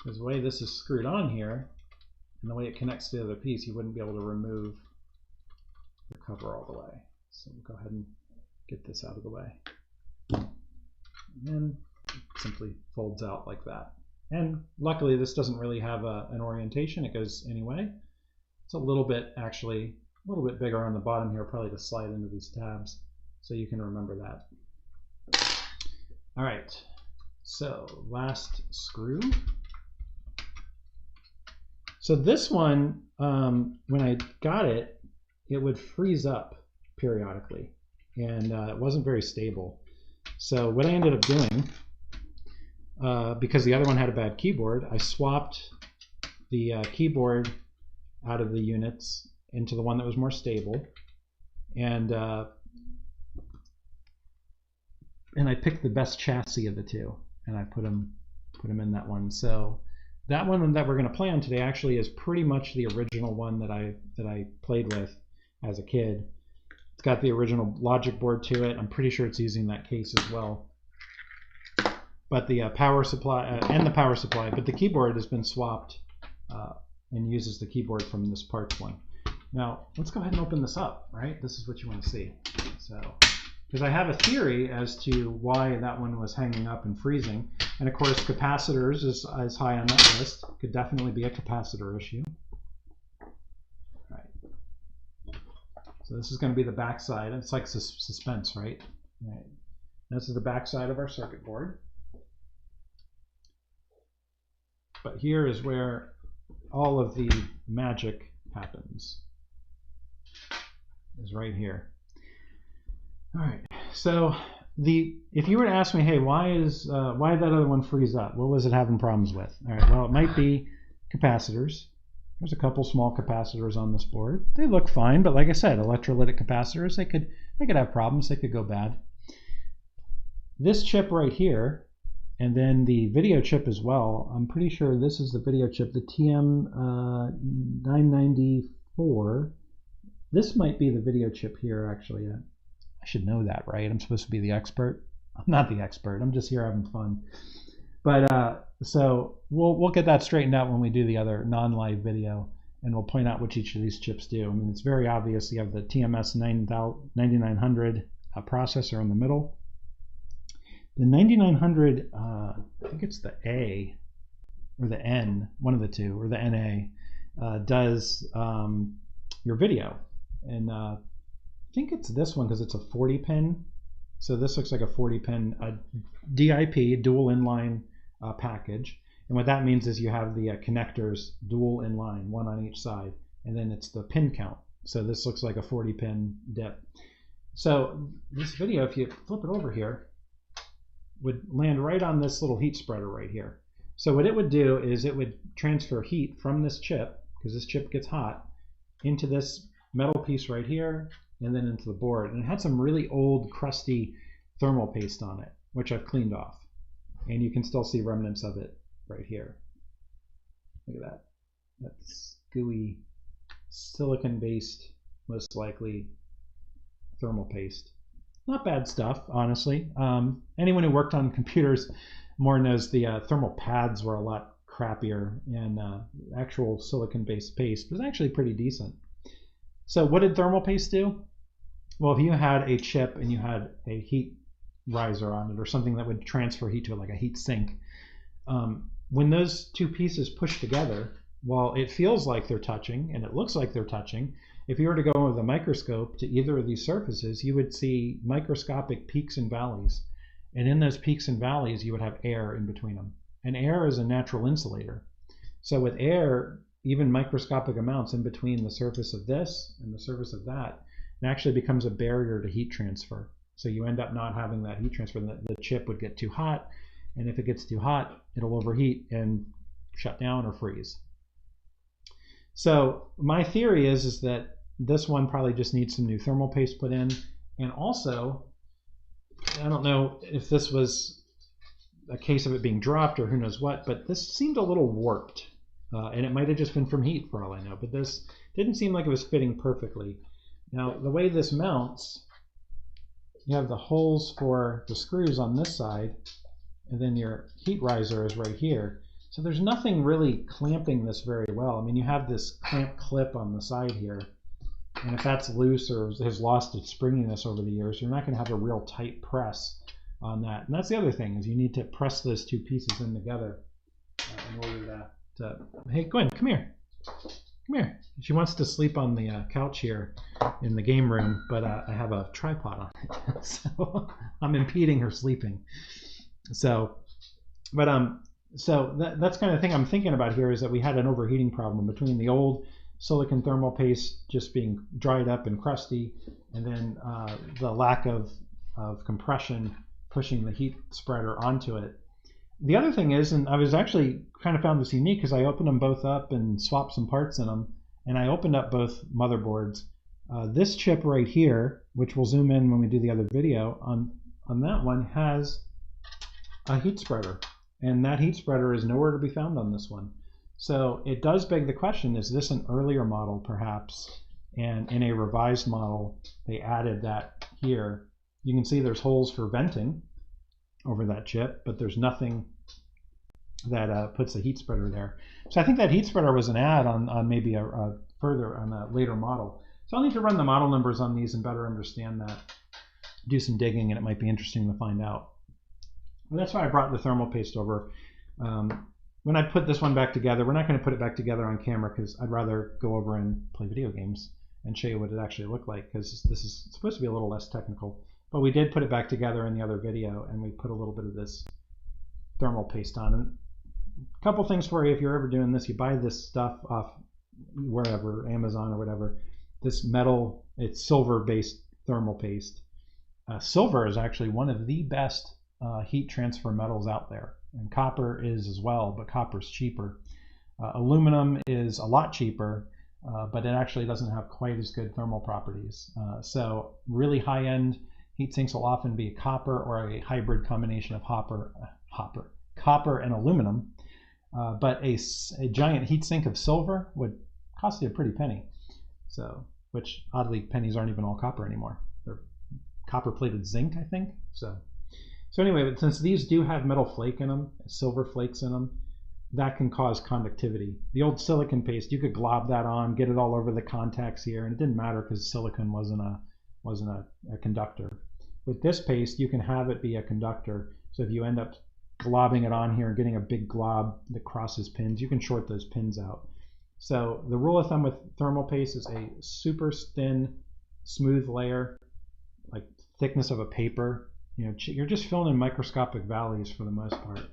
Because the way this is screwed on here, and the way it connects to the other piece, you wouldn't be able to remove the cover all the way. So we'll go ahead and get this out of the way. And then it simply folds out like that. And luckily this doesn't really have an orientation, it goes anyway. It's a little bit, actually, a little bit bigger on the bottom here, probably to slide into these tabs, so you can remember that. All right, so last screw. So this one, when I got it, it would freeze up periodically, and it wasn't very stable. So what I ended up doing, because the other one had a bad keyboard, I swapped the keyboard out of the units into the one that was more stable, and I picked the best chassis of the two, and I put them in that one. So that one that we're going to play on today actually is pretty much the original one that I played with as a kid. It's got the original logic board to it. I'm pretty sure it's using that case as well. But the power supply but the keyboard has been swapped and uses the keyboard from this parts one. Now let's go ahead and open this up. Right, this is what you want to see. So, because I have a theory as to why that one was hanging up and freezing, and of course capacitors is high on that list. Could definitely be a capacitor issue. Right. So this is going to be the back side. It's like suspense, right? Right. This is the back side of our circuit board. But here is where all of the magic happens. Is right here. All right. So if you were to ask me, hey, why did that other one freeze up? What was it having problems with? All right. Well, it might be capacitors. There's a couple small capacitors on this board. They look fine, but like I said, electrolytic capacitors, they could have problems. They could go bad. This chip right here. And then the video chip as well. I'm pretty sure this is the video chip, the TM994. This might be the video chip here, actually. I should know that, right? I'm supposed to be the expert. I'm not the expert. I'm just here having fun. But so we'll get that straightened out when we do the other non-live video, and we'll point out what each of these chips do. I mean, it's very obvious. You have the TMS9900 processor in the middle. The 9900, I think it's the A or the N, one of the two, or the NA, does your video. And I think it's this one because it's a 40 pin. So this looks like a 40 pin DIP, dual inline package. And what that means is you have the connectors dual inline, one on each side. And then it's the pin count. So this looks like a 40 pin DIP. So this video, if you flip it over here, would land right on this little heat spreader right here. So what it would do is it would transfer heat from this chip, because this chip gets hot, into this metal piece right here, and then into the board. And it had some really old, crusty thermal paste on it, which I've cleaned off. And you can still see remnants of it right here. Look at that. That's gooey, silicon-based, most likely, thermal paste. Not bad stuff, honestly. Anyone who worked on computers more knows the thermal pads were a lot crappier, and actual silicon-based paste was actually pretty decent. So what did thermal paste do? Well, if you had a chip and you had a heat riser on it or something that would transfer heat to it, like a heat sink, when those two pieces push together, while it feels like they're touching and it looks like they're touching, if you were to go with a microscope to either of these surfaces, you would see microscopic peaks and valleys. And in those peaks and valleys, you would have air in between them. And air is a natural insulator. So with air, even microscopic amounts in between the surface of this and the surface of that, it actually becomes a barrier to heat transfer. So you end up not having that heat transfer. The chip would get too hot. And if it gets too hot, it'll overheat and shut down or freeze. So my theory is that this one probably just needs some new thermal paste put in. And also, I don't know if this was a case of it being dropped or who knows what, but this seemed a little warped. And it might have just been from heat for all I know, but this didn't seem like it was fitting perfectly. Now, the way this mounts, you have the holes for the screws on this side, and then your heat riser is right here. So there's nothing really clamping this very well. I mean, you have this clamp clip on the side here, and if that's loose or has lost its springiness over the years, you're not going to have a real tight press on that. And that's the other thing, is you need to press those two pieces in together in order to hey, Gwen, come here. Come here. She wants to sleep on the couch here in the game room, but I have a tripod on it, so I'm impeding her sleeping. So, but so that's kind of the thing I'm thinking about here, is that we had an overheating problem between the old silicon thermal paste just being dried up and crusty, and then the lack of compression pushing the heat spreader onto it. The other thing is, and I was actually kind of found this unique because I opened them both up and swapped some parts in them, and I opened up both motherboards. This chip right here, which we'll zoom in when we do the other video, on that one has a heat spreader. And that heat spreader is nowhere to be found on this one. So it does beg the question, is this an earlier model perhaps? And in a revised model, they added that here. You can see there's holes for venting over that chip, but there's nothing that puts a heat spreader there. So I think that heat spreader was an add on maybe a further on a later model. So I'll need to run the model numbers on these and better understand that. Do some digging, and it might be interesting to find out. And that's why I brought the thermal paste over. When I put this one back together, we're not going to put it back together on camera because I'd rather go over and play video games and show you what it actually looked like, because this is supposed to be a little less technical. But we did put it back together in the other video, and we put a little bit of this thermal paste on. And a couple things for you if you're ever doing this: you buy this stuff off wherever, Amazon or whatever. This metal, it's silver-based thermal paste. Silver is actually one of the best heat transfer metals out there, and copper is as well, but copper is cheaper. Aluminum is a lot cheaper, but it actually doesn't have quite as good thermal properties. So really high-end heat sinks will often be copper or a hybrid combination of copper and aluminum. But a giant heat sink of silver would cost you a pretty penny. So, which oddly, pennies aren't even all copper anymore. They're copper-plated zinc, I think. So anyway, but since these do have metal flake in them, silver flakes in them, that can cause conductivity. The old silicon paste, you could glob that on, get it all over the contacts here, and it didn't matter because silicon wasn't a conductor. With this paste, you can have it be a conductor. So if you end up globbing it on here and getting a big glob that crosses pins, you can short those pins out. So the rule of thumb with thermal paste is a super thin, smooth layer, like thickness of a paper. You know, you're just filling in microscopic valleys for the most part.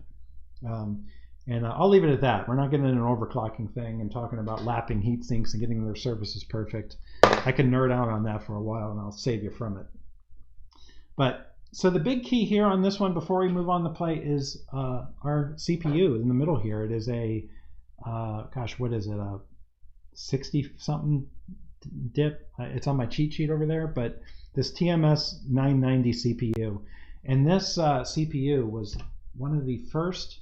And I'll leave it at that. We're not getting into an overclocking thing and talking about lapping heat sinks and getting their surfaces perfect. I can nerd out on that for a while, and I'll save you from it. But so the big key here on this one, before we move on to play, is our CPU in the middle here. It is a, gosh, what is it, a 60-something dip? It's on my cheat sheet over there, but this TMS990 CPU. And this CPU was one of the first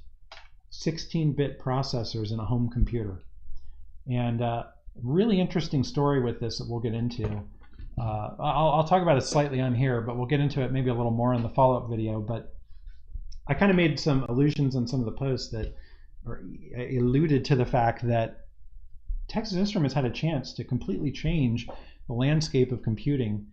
16-bit processors in a home computer. And really interesting story with this that we'll get into. I'll talk about it slightly on here, but we'll get into it maybe a little more in the follow-up video. But I kind of made some allusions on some of the posts that alluded to the fact that Texas Instruments had a chance to completely change the landscape of computing,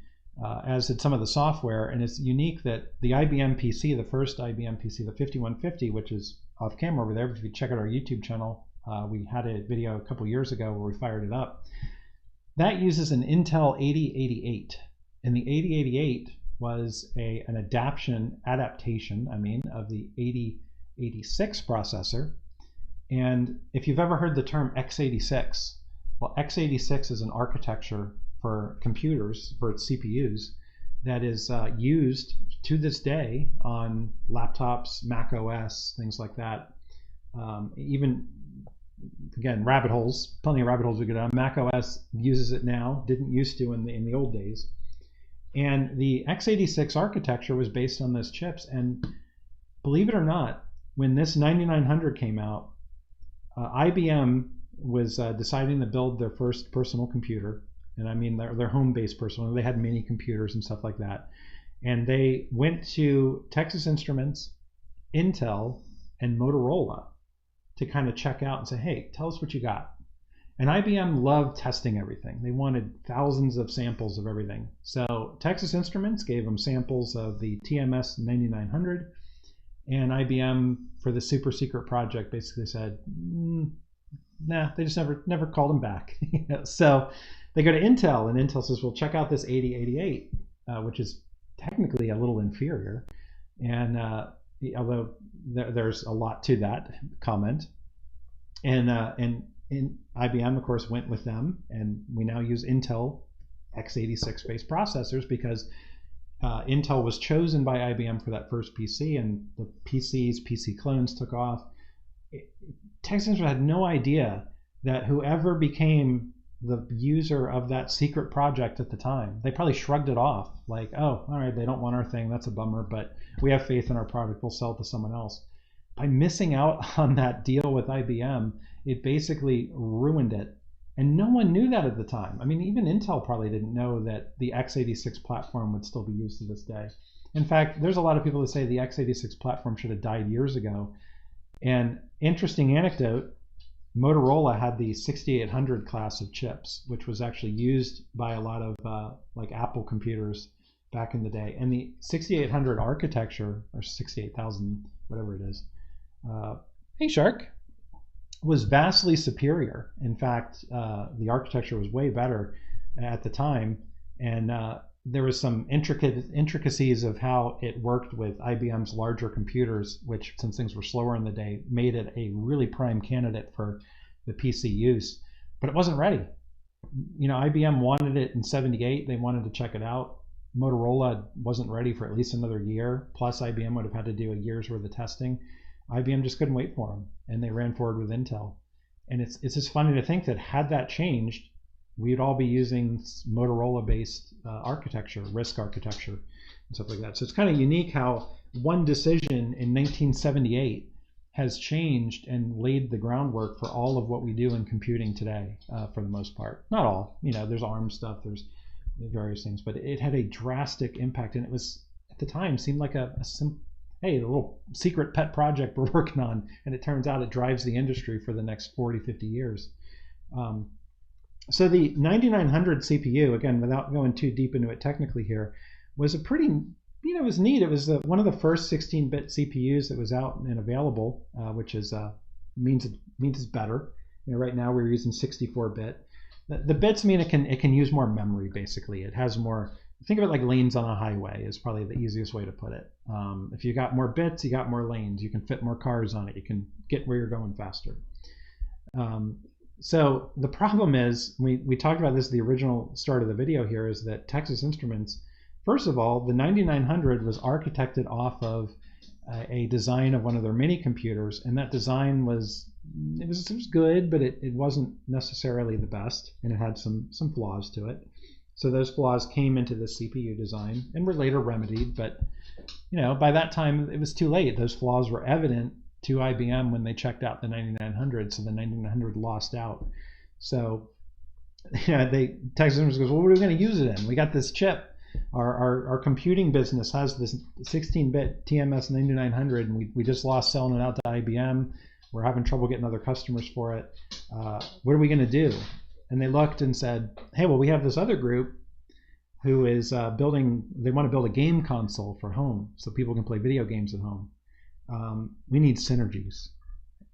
as did some of the software. And it's unique that the IBM PC, the first IBM PC, the 5150, which is off camera over there, but if you check out our YouTube channel, we had a video a couple years ago where we fired it up. That uses an Intel 8088, and the 8088 was an adaptation of the 8086 processor. And if you've ever heard the term x86, well, x86 is an architecture for computers, for its CPUs, that is used to this day on laptops, Mac OS, things like that. Even, again, rabbit holes, plenty of rabbit holes we go down. Mac OS uses it now, didn't used to in the old days. And the x86 architecture was based on those chips. And believe it or not, when this 9900 came out, IBM was deciding to build their first personal computer. And I mean their home-based personal. They had mini computers and stuff like that. And they went to Texas Instruments, Intel, and Motorola to kind of check out and say, hey, tell us what you got. And IBM loved testing everything. They wanted thousands of samples of everything. So Texas Instruments gave them samples of the TMS9900, and IBM, for the super secret project, basically said, nah, they just never called them back. So they go to Intel, and Intel says, well, check out this 8088, which is technically a little inferior. And although there's a lot to that comment. And IBM, of course, went with them, and we now use Intel x86-based processors because Intel was chosen by IBM for that first PC, and the PC clones took off. Texas Instruments had no idea that whoever became the user of that secret project at the time, they probably shrugged it off like, oh, all right, they don't want our thing, that's a bummer, but we have faith in our product, we'll sell it to someone else. by missing out on that deal with IBM, it basically ruined it. And no one knew that at the time. I mean, even Intel probably didn't know that the x86 platform would still be used to this day. In fact, there's a lot of people that say the x86 platform should have died years ago. And interesting anecdote, Motorola had the 6800 class of chips, which was actually used by a lot of like Apple computers back in the day. And the 6800 architecture, or 68,000, whatever it is, hey Shark, was vastly superior. In fact, the architecture was way better at the time, and there was some intricacies of how it worked with IBM's larger computers, which, since things were slower in the day, made it a really prime candidate for the PC use. But it wasn't ready. You know, IBM wanted it in '78. They wanted to check it out. Motorola wasn't ready for at least another year. Plus, IBM would have had to do a year's worth of testing. IBM just couldn't wait for them, and they ran forward with Intel. And it's just funny to think that had that changed, we'd all be using Motorola-based architecture, RISC architecture, and stuff like that. So it's kind of unique how one decision in 1978 has changed and laid the groundwork for all of what we do in computing today, for the most part. Not all, you know, there's ARM stuff, there's various things, but it had a drastic impact, and it was, at the time, seemed like hey, the little secret pet project we're working on, and it turns out it drives the industry for the next 40, 50 years. So the 9900 CPU, again, without going too deep into it technically here, was a pretty, you know, it was neat. It was one of the first 16-bit CPUs that was out and available, which is means it's better. You know, right now we're using 64-bit. The bits mean it can use more memory, basically. It has more. Think of it like lanes on a highway is probably the easiest way to put it. If you got more bits, you got more lanes. You can fit more cars on it. You can get where you're going faster. So the problem is, we talked about this at the original start of the video here, is that Texas Instruments, first of all, the 9900 was architected off of a design of one of their mini computers, and that design was good, but it wasn't necessarily the best, and it had some flaws to it. So those flaws came into the CPU design and were later remedied, but you know, by that time it was too late. Those flaws were evident to IBM when they checked out the 9900, so the 9900 lost out. So yeah, Texas Instruments goes, well, what are we going to use it in? We got this chip. Our computing business has this 16-bit TMS9900, and we just lost selling it out to IBM. We're having trouble getting other customers for it. What are we going to do? And they looked and said, hey, well, we have this other group who is they want to build a game console for home so people can play video games at home. We need synergies.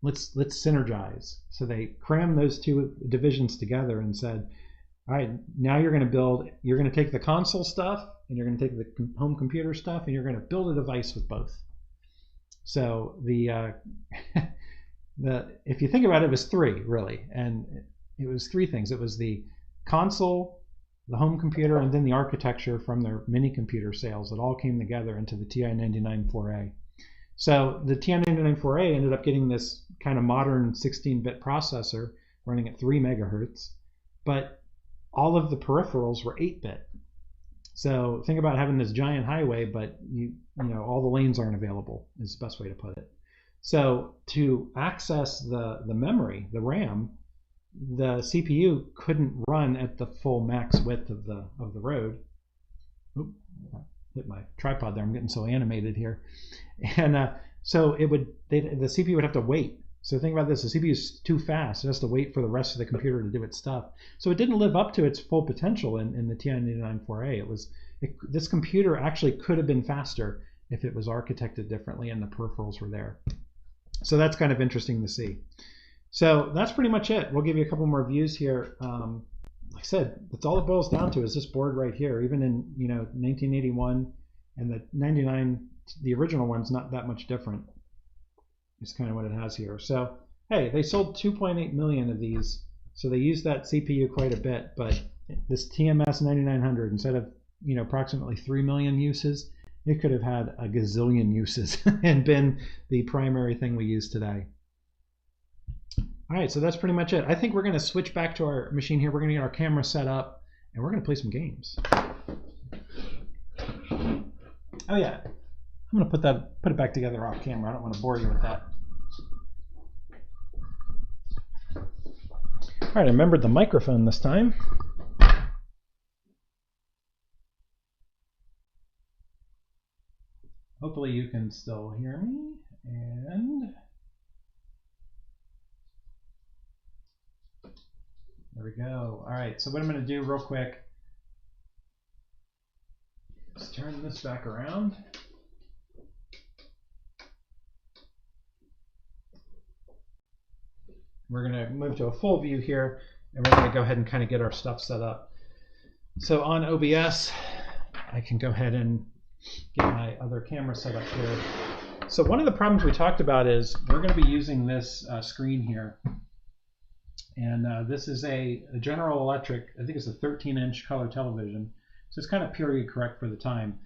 Let's synergize. So they crammed those two divisions together and said, all right, now you're going to take the console stuff and you're going to take the home computer stuff and you're going to build a device with both. So if you think about it, it was three, really. And it was three things. It was the console, the home computer, and then the architecture from their mini computer sales that all came together into the TI-99 4A. So the TI-99 4A ended up getting this kind of modern 16-bit processor running at 3 megahertz, but all of the peripherals were 8-bit. So think about having this giant highway, but you know all the lanes aren't available, is the best way to put it. So to access the memory, the RAM, the CPU couldn't run at the full max width of the road. Oop, hit my tripod there. I'm getting so animated here. And so the CPU would have to wait. So think about this, the CPU is too fast. It has to wait for the rest of the computer to do its stuff. So it didn't live up to its full potential in the TI-99 4A. This computer actually could have been faster if it was architected differently and the peripherals were there. So that's kind of interesting to see. So that's pretty much it. We'll give you a couple more views here. Like I said, that's all it boils down to is this board right here. Even in 1981 and the 99, the original one's not that much different. It's kind of what it has here. So hey, they sold 2.8 million of these, so they used that CPU quite a bit. But this TMS9900, instead of approximately 3 million uses, it could have had a gazillion uses and been the primary thing we use today. All right, so that's pretty much it. I think we're going to switch back to our machine here. We're going to get our camera set up, and we're going to play some games. Oh yeah, I'm going to put it back together off camera. I don't want to bore you with that. All right, I remembered the microphone this time. Hopefully you can still hear me. And there we go. All right, so what I'm going to do real quick is turn this back around. We're going to move to a full view here, and we're going to go ahead and kind of get our stuff set up. So on OBS, I can go ahead and get my other camera set up here. So one of the problems we talked about is we're going to be using this screen here. And this is a General Electric, I think it's a 13-inch color television. So it's kind of period correct for the time.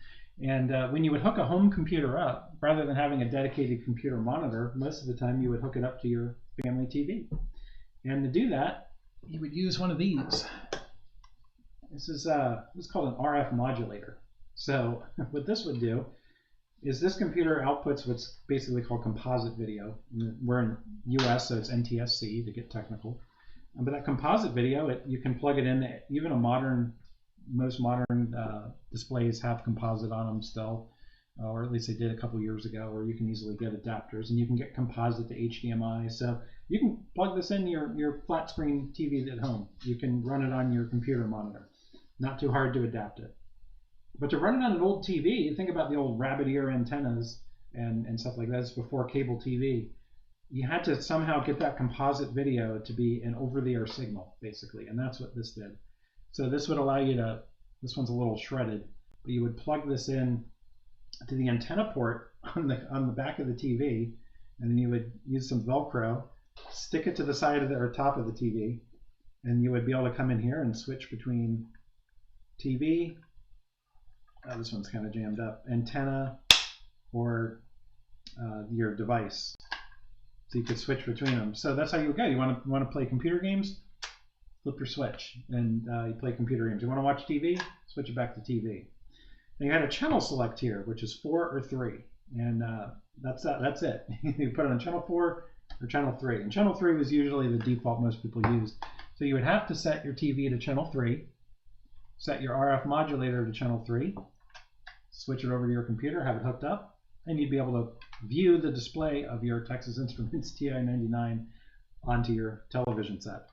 And when you would hook a home computer up, rather than having a dedicated computer monitor, most of the time you would hook it up to your family TV. And to do that, you would use one of these. This is called an RF modulator. So what this would do is this computer outputs what's basically called composite video. We're in US, so it's NTSC to get technical. But that composite video, you can plug it in. Even most modern displays have composite on them still, or at least they did a couple years ago, or you can easily get adapters, and you can get composite to HDMI. So you can plug this in your flat screen TV at home. You can run it on your computer monitor. Not too hard to adapt it. But to run it on an old TV, think about the old rabbit ear antennas and stuff like that. It's before cable TV. You had to somehow get that composite video to be an over-the-air signal, basically, and that's what this did. So this would allow you to, this one's a little shredded, but you would plug this in to the antenna port on the back of the TV, and then you would use some Velcro, stick it to the side of or top of the TV, and you would be able to come in here and switch between TV, this one's kind of jammed up, antenna, or your device. So you could switch between them. So that's how you would go. You want to play computer games? Flip your switch, and you play computer games. You want to watch TV? Switch it back to TV. And you had a channel select here, which is 4 or 3, and that's it. You put it on channel 4 or channel 3, and channel 3 was usually the default most people used. So you would have to set your TV to channel 3, set your RF modulator to channel 3, switch it over to your computer, have it hooked up, and you'd be able to view the display of your Texas Instruments TI-99 onto your television set.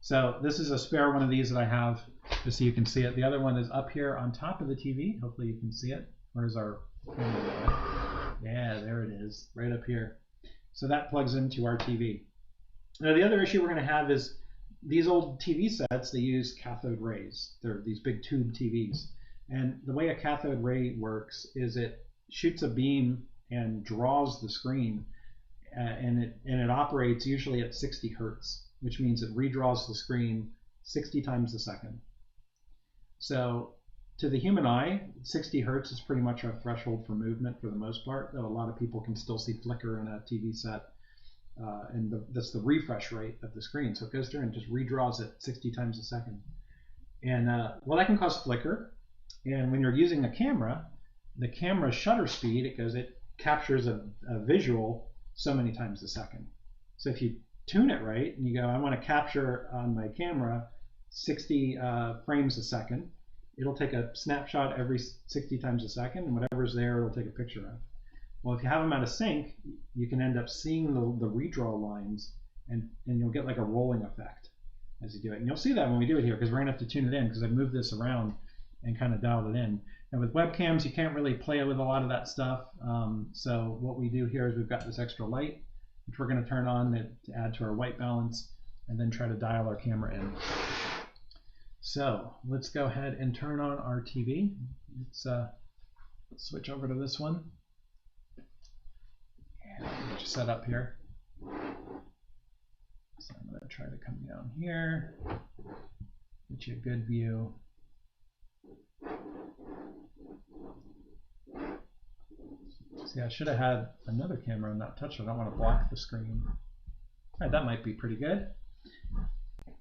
So this is a spare one of these that I have, just so you can see it. The other one is up here on top of the TV. Hopefully you can see it. Where's our camera? Yeah, there it is, right up here. So that plugs into our TV. Now the other issue we're going to have is these old TV sets, they use cathode rays. They're these big tube TVs. And the way a cathode ray works is it shoots a beam and draws the screen, and it operates usually at 60 hertz, which means it redraws the screen 60 times a second. So to the human eye, 60 hertz is pretty much our threshold for movement for the most part, though a lot of people can still see flicker in a TV set. And that's the refresh rate of the screen. So it goes through and just redraws it 60 times a second. And well, that can cause flicker. And when you're using a camera, the camera's shutter speed, it captures a visual so many times a second. So if you tune it right and you go, I want to capture on my camera 60 frames a second, it'll take a snapshot every 60 times a second, and whatever's there, it'll take a picture of. Well, if you have them out of sync, you can end up seeing the redraw lines, and you'll get like a rolling effect as you do it. And you'll see that when we do it here, because we're going to have to tune it in, because I moved this around and kind of dialed it in. And with webcams, you can't really play with a lot of that stuff. So what we do here is we've got this extra light, which we're going to turn on to add to our white balance, and then try to dial our camera in. So let's go ahead and turn on our TV. Let's switch over to this one. And get you set up here. So I'm going to try to come down here, get you a good view. See, I should have had another camera and not touch it. I don't want to block the screen. All right, that might be pretty good.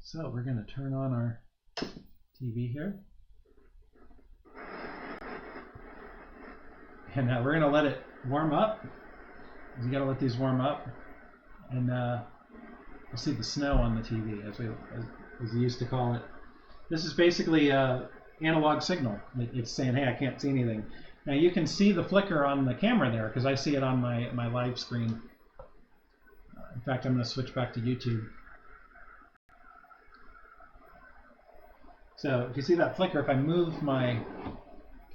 So we're going to turn on our TV here. And we're going to let it warm up. You got to let these warm up. And You'll see the snow on the TV, as we used to call it. This is basically a analog signal. It's saying, hey, I can't see anything. Now you can see the flicker on the camera there because I see it on my live screen. In fact, I'm going to switch back to YouTube. So if you see that flicker, if I move my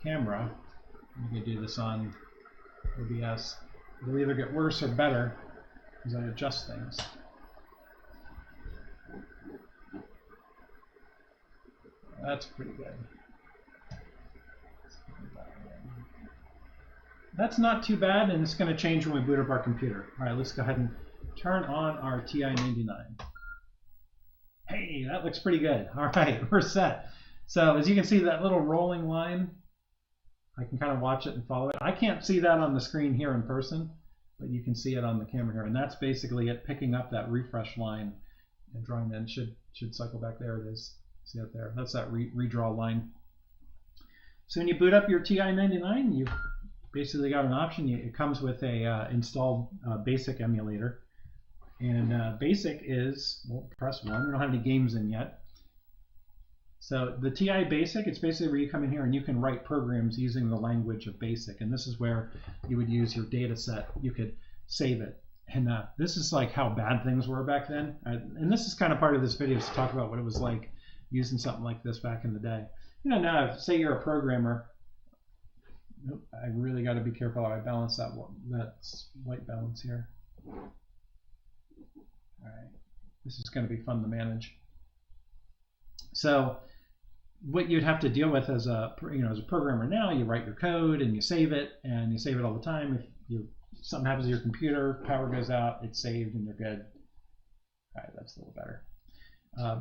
camera, I'm going to do this on OBS, it'll either get worse or better as I adjust things. That's pretty good. That's not too bad, and it's going to change when we boot up our computer. All right, let's go ahead and turn on our TI-99. Hey, that looks pretty good. All right, we're set. So as you can see, that little rolling line, I can kind of watch it and follow it. I can't see that on the screen here in person, but you can see it on the camera here. And that's basically it picking up that refresh line and drawing that. Should cycle back. There it is. See it there? That's that redraw line. So when you boot up your TI-99, you've basically got an option. It comes with a installed BASIC emulator. And BASIC is, well, press 1. We don't have any games in yet. So the TI BASIC, it's basically where you come in here and you can write programs using the language of BASIC. And this is where you would use your data set. You could save it. And this is like how bad things were back then. And this is kind of part of this video, is to talk about what it was like using something like this back in the day. You know, now, say you're a programmer. Nope, I really got to be careful how I balance that white balance here. All right, this is going to be fun to manage. So what you'd have to deal with as a programmer now, you write your code and you save it, and you save it all the time. If something happens to your computer, power goes out, it's saved, and you're good. All right, that's a little better.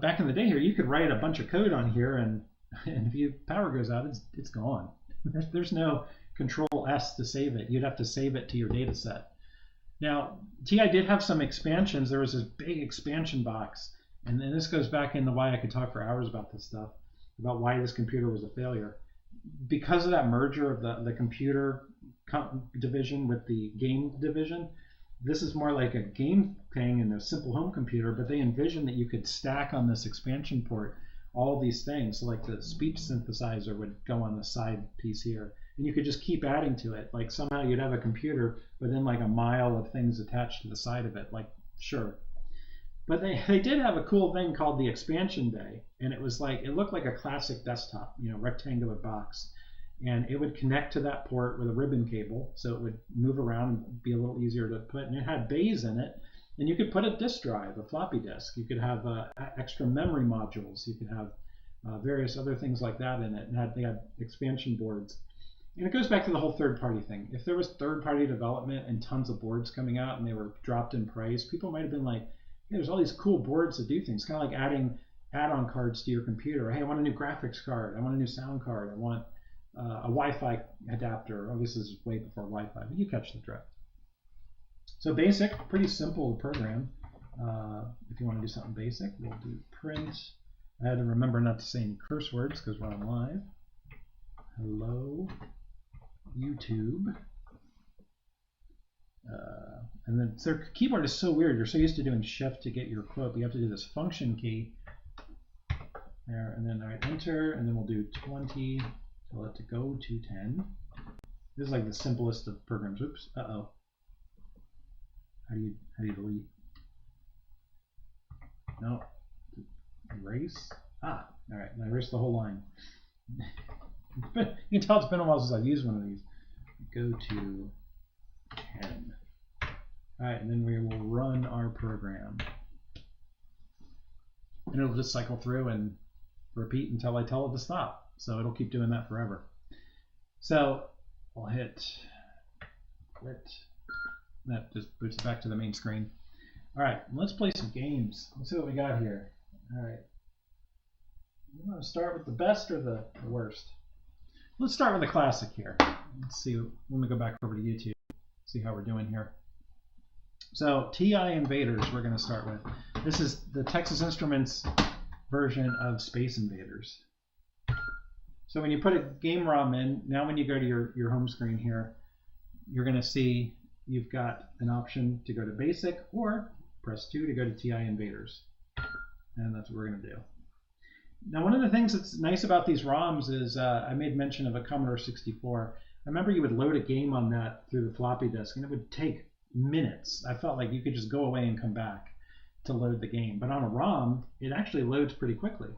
Back in the day here, you could write a bunch of code on here, and if your power goes out, it's gone. There's no Control S to save it. You'd have to save it to your data set. Now, TI did have some expansions. There was this big expansion box, and then this goes back into why I could talk for hours about this stuff, about why this computer was a failure. Because of that merger of the computer division with the game division, this is more like a game thing in a simple home computer, but they envisioned that you could stack on this expansion port all these things. So like the speech synthesizer would go on the side piece here, and you could just keep adding to it. Like somehow you'd have a computer, but then like a mile of things attached to the side of it. Like, sure. But they did have a cool thing called the expansion bay, and it was like, it looked like a classic desktop, you know, rectangular box. And it would connect to that port with a ribbon cable, so it would move around and be a little easier to put. And it had bays in it, and you could put a disk drive, a floppy disk. You could have extra memory modules. You could have various other things like that in it. And they had expansion boards. And it goes back to the whole third-party thing. If there was third-party development and tons of boards coming out and they were dropped in price, people might have been like, hey, there's all these cool boards that do things. Kind of like adding add-on cards to your computer. Hey, I want a new graphics card. I want a new sound card. I want a Wi-Fi adapter. Oh, this is way before Wi-Fi, but you catch the drift. So basic, pretty simple to program. If you want to do something basic, we'll do print. I had to remember not to say any curse words because we're on live. Hello, YouTube. And then their keyboard is so weird. You're so used to doing shift to get your quote, but you have to do this function key there, and then enter, and then we'll do 20. So let it go to 10. This is like the simplest of programs. Oops. Uh-oh. How do you delete? No. Erase. Ah. All right. I erased the whole line. You can tell it's been a while since I've used one of these. Go to 10. All right, and then we will run our program, and it'll just cycle through and repeat until I tell it to stop. So it'll keep doing that forever. So I'll hit quit. That just boots it back to the main screen. All right, let's play some games. Let's see what we got here. All right. You want to start with the best or the worst? Let's start with the classic here. Let's see. Let me go back over to YouTube. See how we're doing here. So TI Invaders we're going to start with. This is the Texas Instruments version of Space Invaders. So when you put a game ROM in, now when you go to your home screen here, you're going to see you've got an option to go to basic or Press 2 to go to TI Invaders. And that's what we're going to do. Now, one of the things that's nice about these ROMs is I made mention of a Commodore 64. I remember you would load a game on that through the floppy disk, and it would take minutes. I felt like you could just go away and come back to load the game. But on a ROM, it actually loads pretty quickly.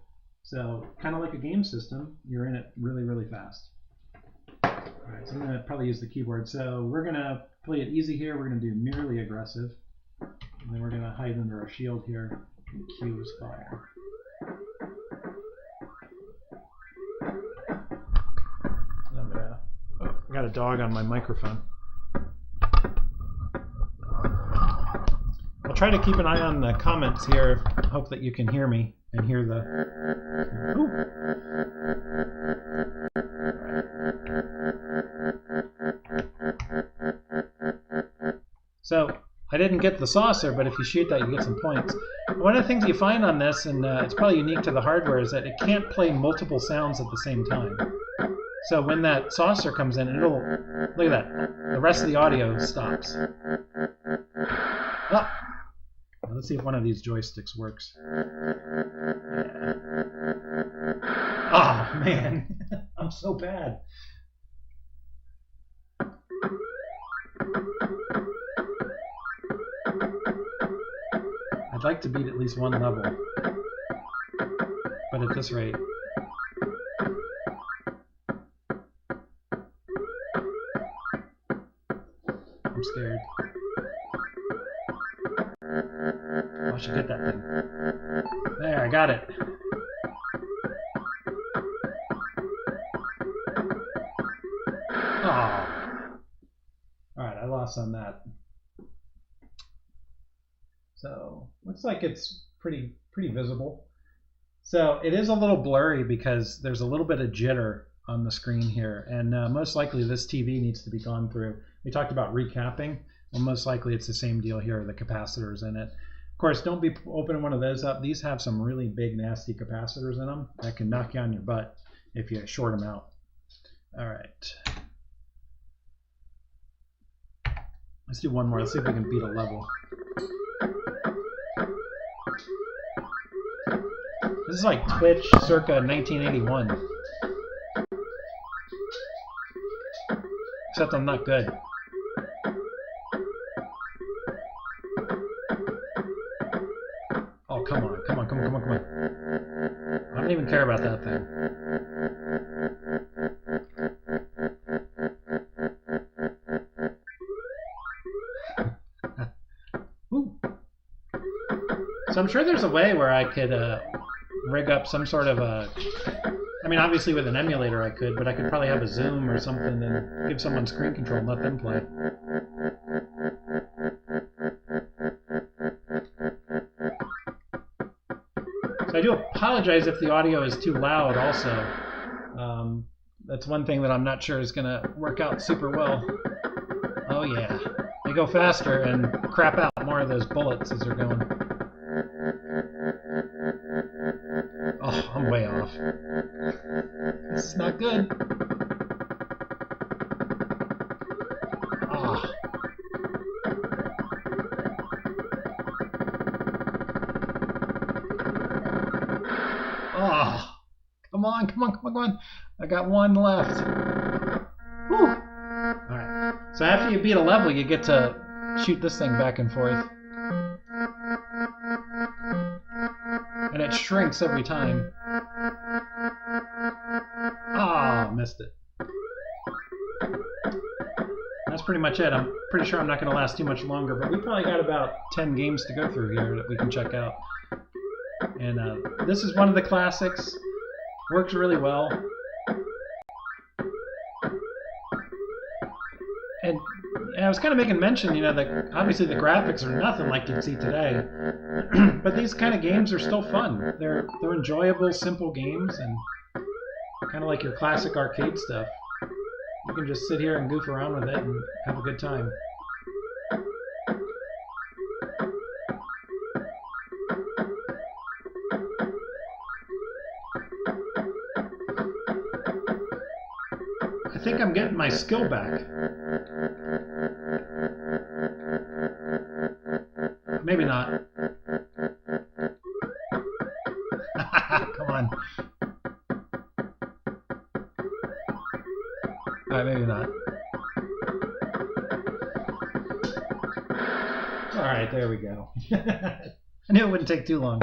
So kind of like a game system, you're in it really, really fast. All right, so I'm going to probably use the keyboard. So we're going to play it easy here. We're going to do merely aggressive. And then we're going to hide under our shield here and Q is fire. I got a dog on my microphone. I'll try to keep an eye on the comments here. Hope that you can hear me and hear the... Ooh. So I didn't get the saucer, but if you shoot that, you get some points. One of the things you find on this, and it's probably unique to the hardware, is that it can't play multiple sounds at the same time. So when that saucer comes in, it'll, look at that, the rest of the audio stops. Oh. Let's see if one of these joysticks works. Oh man, I'm so bad. I'd like to beat at least one level, but at this rate. I'm scared. Oh, I should get that thing. There, I got it. Oh. Alright, I lost on that. So, looks like it's pretty visible. So, it is a little blurry because there's a little bit of jitter on the screen here, and most likely this TV needs to be gone through. We talked about recapping. Well, most likely it's the same deal here, the capacitors in it. Of course, don't be opening one of those up. These have some really big, nasty capacitors in them that can knock you on your butt if you short them out. All right. Let's do one more. Let's see if we can beat a level. This is like Twitch circa 1981. Except I'm not good. Oh, come on, come on, come on, come on, come on. I don't even care about that thing. Ooh. So I'm sure there's a way where I could rig up some sort of a... I mean, obviously with an emulator I could, but I could probably have a Zoom or something and give someone screen control and let them play. So I do apologize if the audio is too loud also. That's one thing that I'm not sure is going to work out super well. Oh yeah, they go faster and crap out more of those bullets as they're going. Oh, I'm way off. This is not good. Oh. Oh. Come on, come on, come on, come on. I got one left. Whew. Alright. So after you beat a level, you get to shoot this thing back and forth. And it shrinks every time. Ah, missed it. That's pretty much it. I'm pretty sure I'm not going to last too much longer, but we probably got about 10 games to go through here that we can check out. And this is one of the classics. Works really well. And I was kind of making mention, you know, that obviously the graphics are nothing like you'd see today. But these kind of games are still fun. They're enjoyable, simple games, and kind of like your classic arcade stuff. You can just sit here and goof around with it and have a good time. I think I'm getting my skill back. Maybe not. Come on. Alright, maybe not. Alright, there we go. I knew it wouldn't take too long.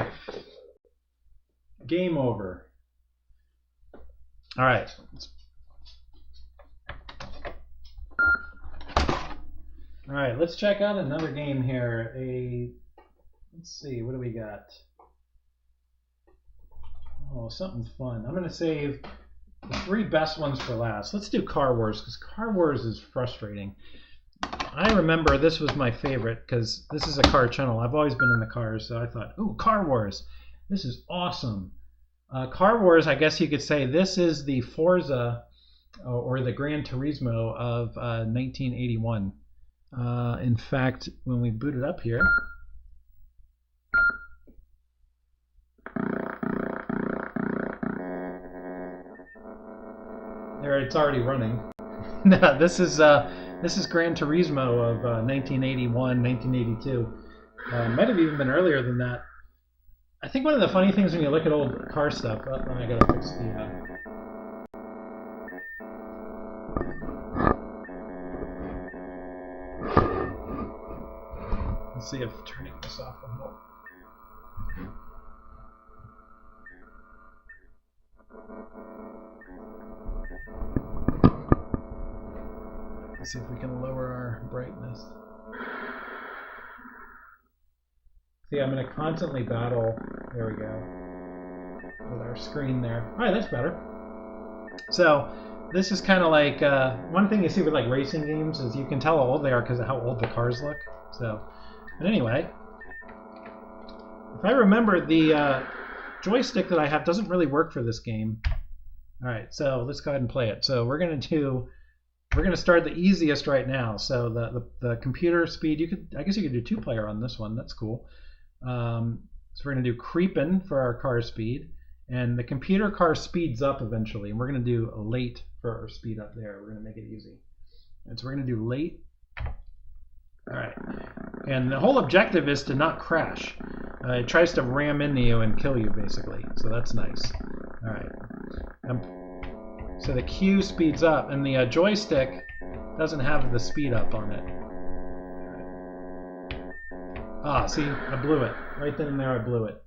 Game over. Alright. Alright, let's check out another game here. Let's see, what do we got? Oh, something fun. I'm going to save the 3 best ones for last. Let's do Car Wars, because Car Wars is frustrating. I remember this was my favorite, because this is a car channel. I've always been in the cars, so I thought, ooh, Car Wars. This is awesome. Car Wars, I guess you could say, this is the Forza or the Gran Turismo of 1981. In fact, when we boot it up here, there it's already running. No, this is Gran Turismo of 1981, 1982. Might have even been earlier than that. I think one of the funny things when you look at old car stuff. Oh, I gotta fix the. Let's see if turning this off will help. Let's see if we can lower our brightness. See, I'm going to constantly battle. There we go. With our screen there. All right, that's better. So this is kind of like one thing you see with like racing games is you can tell how old they are because of how old the cars look. So, but anyway, if I remember, the joystick that I have doesn't really work for this game. All right, so let's go ahead and play it. So we're going to start the easiest right now. So the computer speed, I guess you could do 2-player on this one. That's cool. So we're going to do creeping for our car speed, and the computer car speeds up eventually, and we're going to do a late for our speed up there. We're going to make it easy. And so we're going to do late. All right. And the whole objective is to not crash. It tries to ram into you and kill you, basically. So that's nice. All right. So the Q speeds up, and the joystick doesn't have the speed up on it. Ah, see, I blew it. Right then and there, I blew it.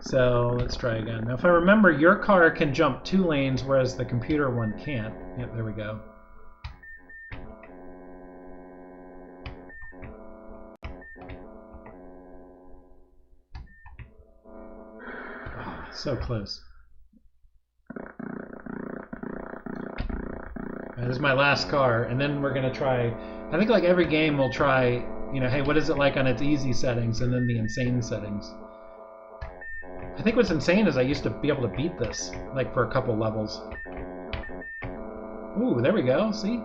So let's try again. Now, if I remember, your car can jump 2 lanes, whereas the computer one can't. Yep, there we go. Oh, so close. This is my last car, and then we're going to try, I think like every game we'll try, you know, hey, what is it like on its easy settings and then the insane settings. I think what's insane is I used to be able to beat this, like for a couple levels. Ooh, there we go, see?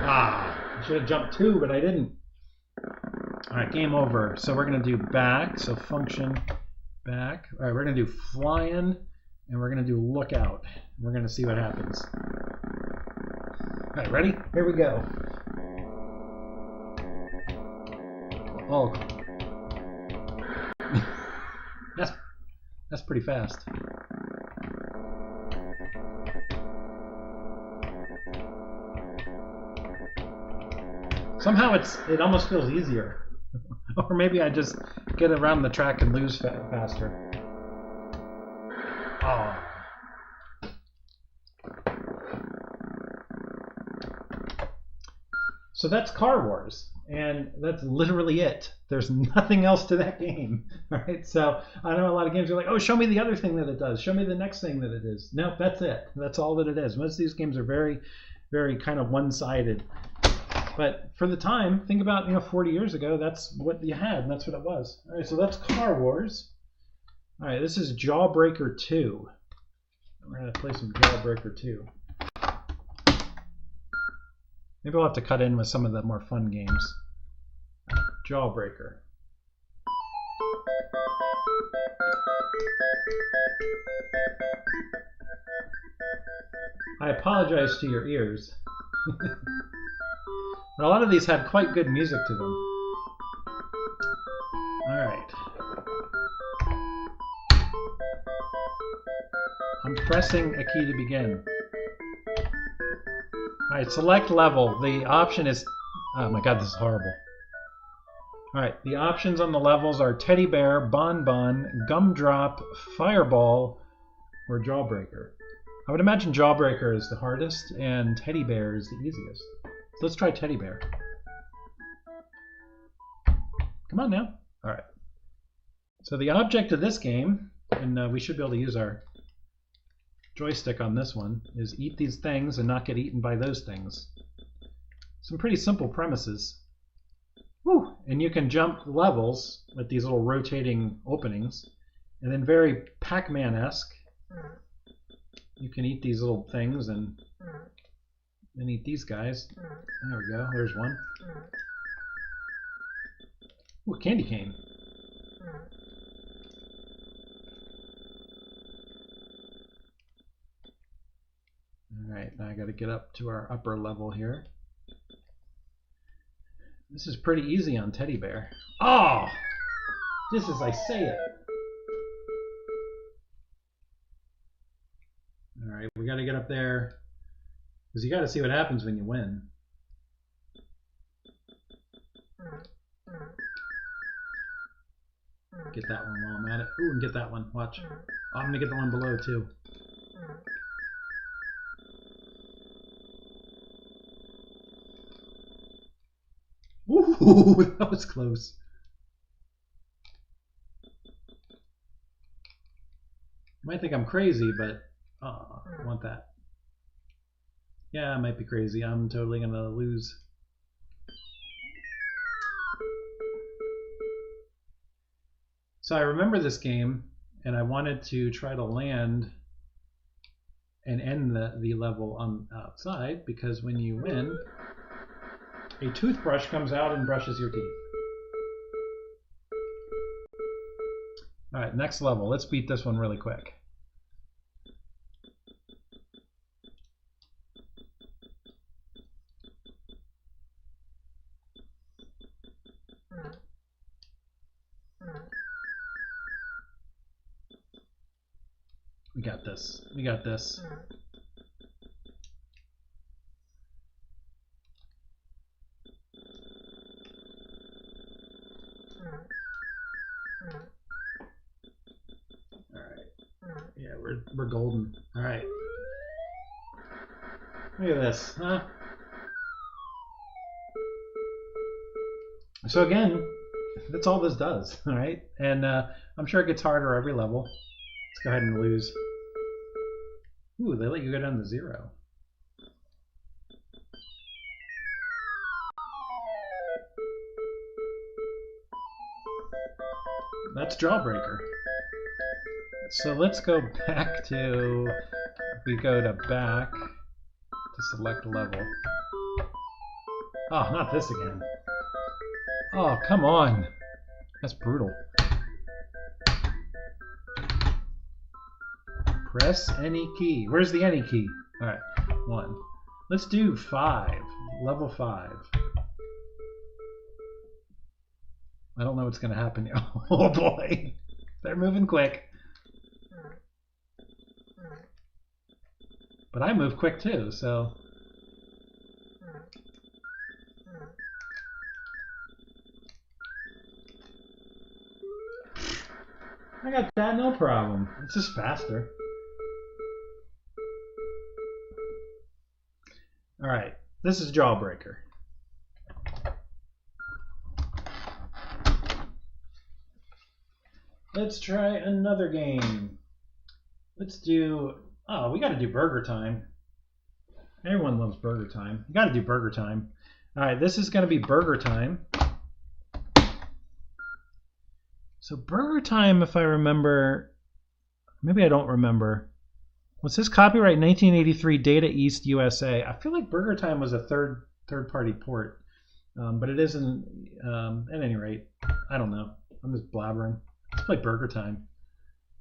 Ah, I should have jumped 2, but I didn't. All right, game over. So we're going to do back, so function back. All right, we're going to do flying, and we're going to do lookout. We're going to see what happens. All right, ready? Here we go. Oh, that's pretty fast. Somehow it almost feels easier. Or maybe I just get around the track and lose faster. Oh. So that's Car Wars, and that's literally it. There's nothing else to that game. All right. So I know a lot of games are like, oh, show me the other thing that it does. Show me the next thing that it is. No, that's it. That's all that it is. Most of these games are very, very kind of one-sided. But for the time, think about 40 years ago. That's what you had, and that's what it was. All right. So that's Car Wars. All right. This is Jawbreaker 2. We're gonna play some Jawbreaker 2. Maybe we'll have to cut in with some of the more fun games. Jawbreaker. I apologize to your ears. But a lot of these had quite good music to them. All right. I'm pressing a key to begin. All right, select level. The option is, oh my God, this is horrible. All right, the options on the levels are Teddy Bear, Bonbon, Gumdrop, Fireball, or Jawbreaker. I would imagine Jawbreaker is the hardest and Teddy Bear is the easiest. So let's try Teddy Bear. Come on now. All right. So the object of this game, and we should be able to use our joystick on this one, is eat these things and not get eaten by those things. Some pretty simple premises. Woo! And you can jump levels with these little rotating openings. And then very Pac-Man-esque, you can eat these little things and then eat these guys. There we go. There's one. Ooh, candy cane. Alright, now I gotta get up to our upper level here. This is pretty easy on Teddy Bear. Oh! Just as I say it. Alright, we gotta get up there. Because you gotta see what happens when you win. Get that one while I'm at it. Ooh, and get that one. Watch. Oh, I'm gonna get the one below too. Ooh, that was close. You might think I'm crazy, but oh, I want that. Yeah, I might be crazy. I'm totally gonna lose. So I remember this game, and I wanted to try to land and end the level on outside, because when you win, a toothbrush comes out and brushes your teeth. All right, next level. Let's beat this one really quick. We got this. We got this. All right. Yeah, we're golden. All right. Look at this, huh? So again, that's all this does, all right? And I'm sure it gets harder every level. Let's go ahead and lose. Ooh, they let you go down to 0. That's Jawbreaker. So let's go back to, if we go to back to select level. Oh, not this again. Oh, come on. That's brutal. Press any key. Where's the any key? All right, 1. Let's do 5. Level 5. I don't know what's going to happen here. Oh boy, they're moving quick. But I move quick too, so. I got that, no problem. It's just faster. All right, this is Jawbreaker. Let's try another game. Let's do, oh, we got to do Burger Time. Everyone loves Burger Time. You got to do Burger Time. All right, this is going to be Burger Time. So Burger Time, if I remember, maybe I don't remember. Was this copyright 1983 Data East USA? I feel like Burger Time was a third-party port, but it isn't. At any rate, I don't know. I'm just blabbering. Let's play Burger Time.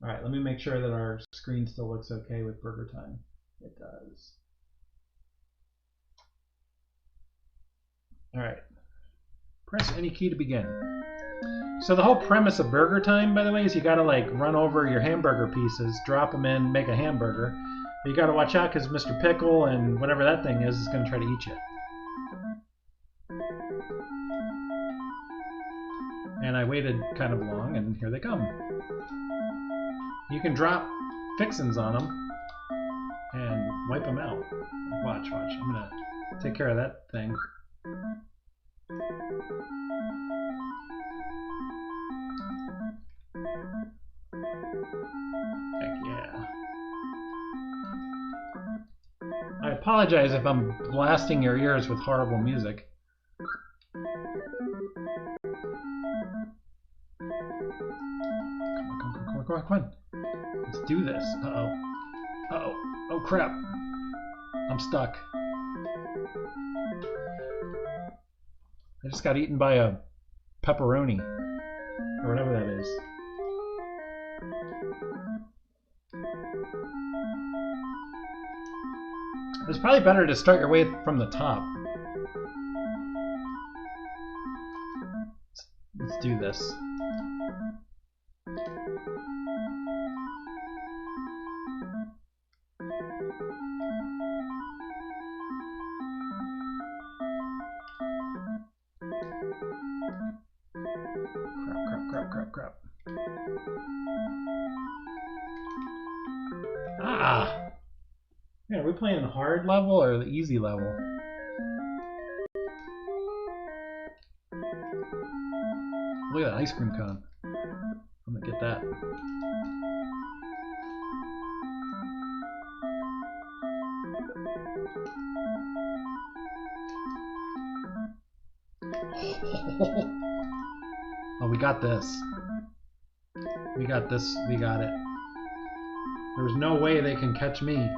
All right, let me make sure that our screen still looks okay with Burger Time. It does. All right. Press any key to begin. So the whole premise of Burger Time, by the way, is you gotta like run over your hamburger pieces, drop them in, make a hamburger. But you gotta watch out because Mr. Pickle and whatever that thing is gonna try to eat you. And I waited kind of long, and here they come. You can drop fixins on them and wipe them out. Watch. I'm gonna take care of that thing. Heck yeah. I apologize if I'm blasting your ears with horrible music. Come on. Let's do this. Uh-oh. Oh, crap. I'm stuck. I just got eaten by a pepperoni. Or whatever that is. It's probably better to start your way from the top. Let's do this. Crap. Ah! Yeah, are we playing the hard level or the easy level? Look at that ice cream cone. I'm gonna get that. Oh, we got this. We got this. We got it. There's no way they can catch me.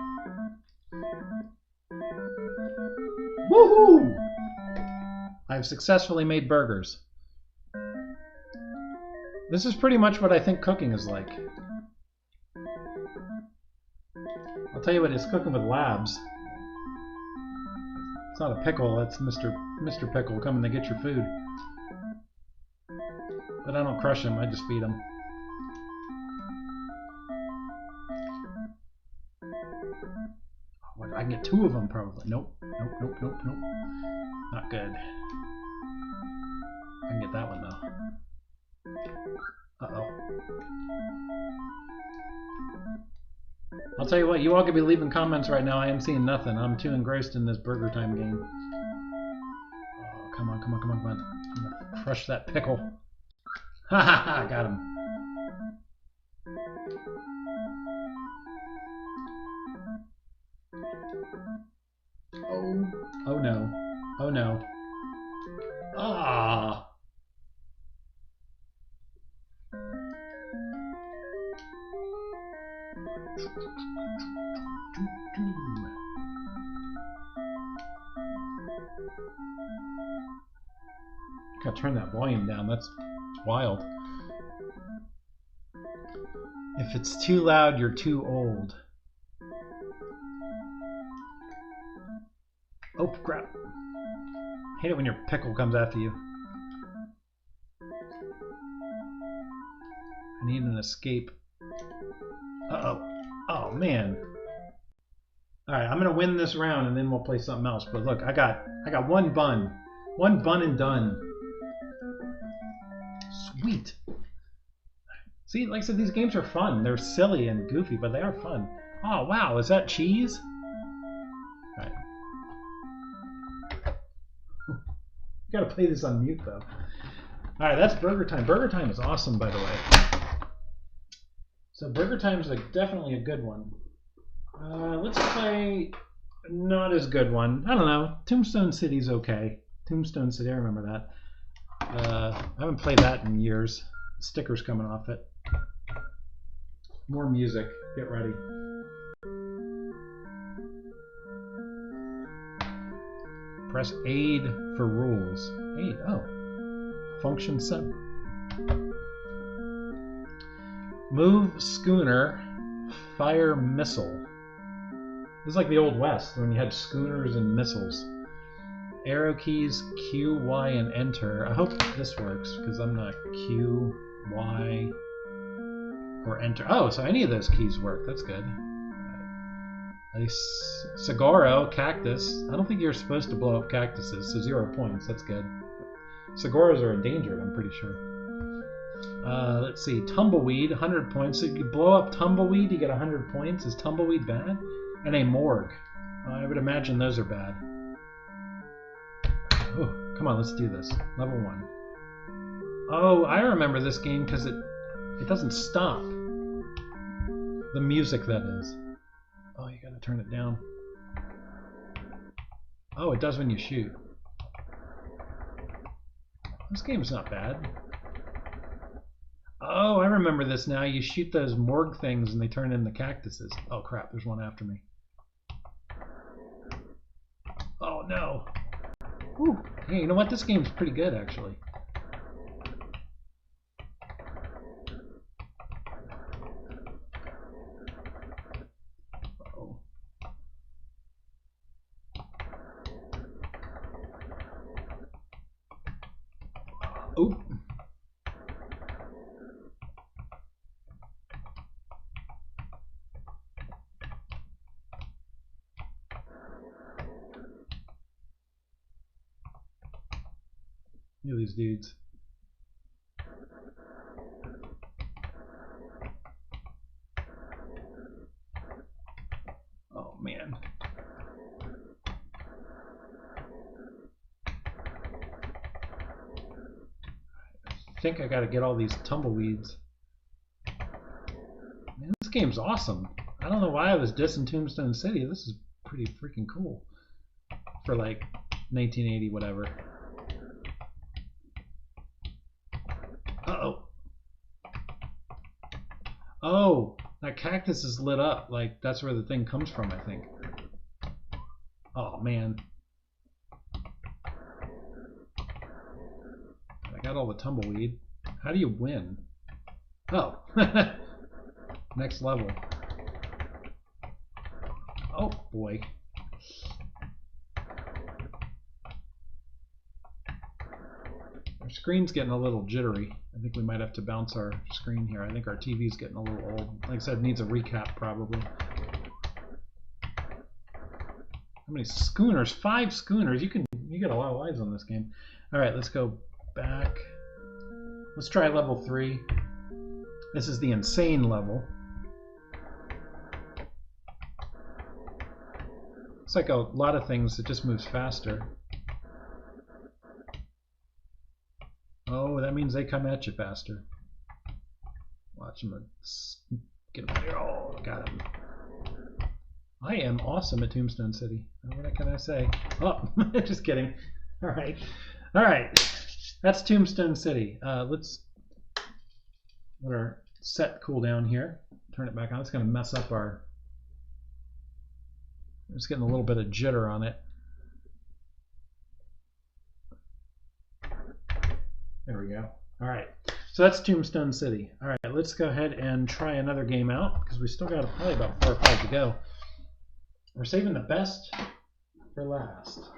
Woohoo! I've successfully made burgers. This is pretty much what I think cooking is like. I'll tell you what, it's cooking with labs. It's not a pickle, it's Mr. Pickle coming to get your food. But I don't crush him, I just feed him. I can get 2 of them probably. Nope. Not good. I can get that one though. Uh-oh. I'll tell you what, you all could be leaving comments right now. I am seeing nothing. I'm too engrossed in this Burger Time game. Oh, come on. I'm gonna crush that pickle. Ha ha ha, got him. Oh no. Ah. Gotta turn that volume down, that's wild. If it's too loud, you're too old. Oh crap. I hate it when your pickle comes after you. I need an escape. Uh-oh. Oh man. Alright, I'm gonna win this round and then we'll play something else. But look, I got one bun. One bun and done. Sweet. See, like I said, these games are fun. They're silly and goofy, but they are fun. Oh wow, is that cheese? Alright. You gotta play this on mute though. Alright, that's Burger Time. Burger Time is awesome, by the way. So Burger Time's definitely a good one. Let's play not as good one. I don't know. Tombstone City's okay. Tombstone City, I remember that. I haven't played that in years. Stickers coming off it. More music. Get ready. Press aid for rules. Aid. Oh. Function 7. Move schooner. Fire missile. This is like the Old West when you had schooners and missiles. Arrow keys, Q, Y, and enter. I hope this works because I'm not Q, Y, or enter. Oh, so any of those keys work. That's good. Saguaro, cactus. I don't think you're supposed to blow up cactuses, so 0 points. That's good. Saguaros are endangered, I'm pretty sure. Let's see. Tumbleweed, 100 points. So if you blow up Tumbleweed, you get 100 points. Is Tumbleweed bad? And a Morgue. I would imagine those are bad. Oh, come on, let's do this. Level 1. Oh, I remember this game because it doesn't stop. The music, that is. Oh, you gotta turn it down. Oh, it does when you shoot. This game's not bad. Oh, I remember this now. You shoot those Morgue things and they turn into cactuses. Oh crap, there's one after me. Oh no. Whew. Hey, you know what? This game's pretty good actually. Uh-oh. Oh. Look at these dudes. Oh man. I think I gotta get all these tumbleweeds. Man, this game's awesome. I don't know why I was dissing Tombstone City. This is pretty freaking cool. For like 1980 whatever. Uh-oh. Oh, that cactus is lit up. Like, that's where the thing comes from, I think. Oh, man. I got all the tumbleweed. How do you win? Oh. Next level. Oh, boy. Our screen's getting a little jittery. I think we might have to bounce our screen here. I think our TV's getting a little old. Like I said, needs a recap probably. How many schooners? 5 schooners. You get a lot of lives on this game. All right, let's go back. Let's try level 3. This is the insane level. It's like a lot of things. It just moves faster. Oh, that means they come at you faster. Watch them get them here. Oh, got him. I am awesome at Tombstone City. What can I say? Oh, just kidding. All right. All right. That's Tombstone City. Let's let our set cool down here. Turn it back on. It's going to mess up our... It's getting a little bit of jitter on it. There we go. All right, so that's Tombstone City. All right, let's go ahead and try another game out because we still got probably about 4 or 5 to go. We're saving the best for last.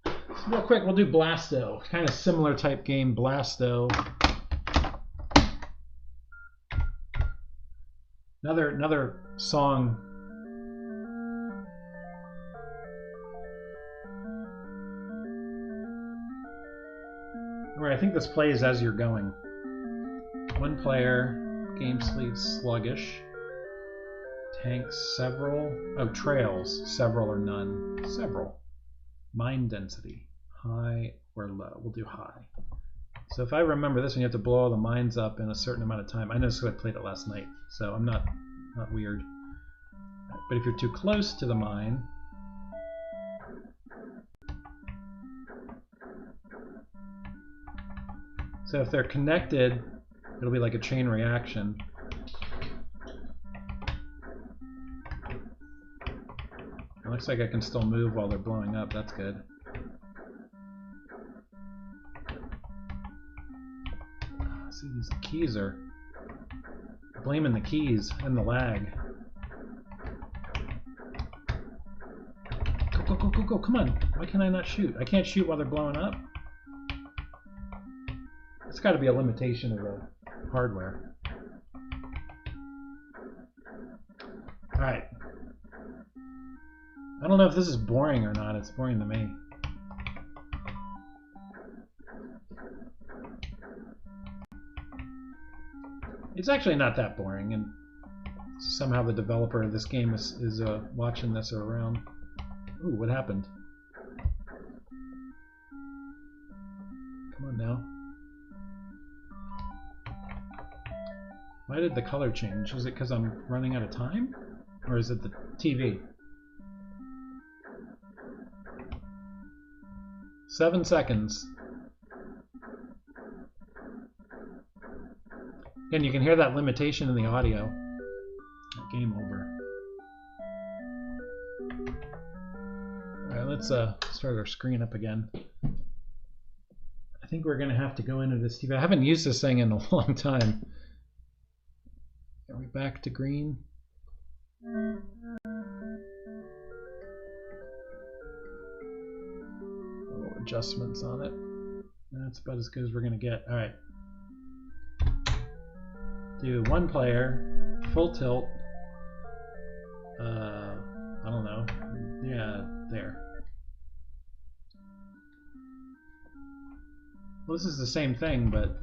So real quick, we'll do Blasto. Kind of similar type game, Blasto. Another song. Right, I think this plays as you're going. 1 player, game speed sluggish. Tanks several. Oh, trails several or none. Several. Mine density high or low. We'll do high. So if I remember this one, you have to blow all the mines up in a certain amount of time. I know this because I played it last night, so I'm not weird. But if you're too close to the mine, so if they're connected, it'll be like a chain reaction. It looks like I can still move while they're blowing up. That's good. See, these keys are blaming the keys and the lag. Go, go, go, go, go, come on. Why can I not shoot? I can't shoot while they're blowing up? It's got to be a limitation of the hardware. Alright. I don't know if this is boring or not. It's boring to me. It's actually not that boring, and somehow the developer of this game is watching this or around. Ooh, what happened? Come on now. Why did the color change? Is it because I'm running out of time? Or is it the TV? 7 seconds. And you can hear that limitation in the audio. Game over. Alright, let's start our screen up again. I think we're going to have to go into this TV. I haven't used this thing in a long time. Are we back to green? A little adjustments on it. That's about as good as we're going to get. Alright. Do one player, full tilt. I don't know. Yeah, there. Well, this is the same thing, but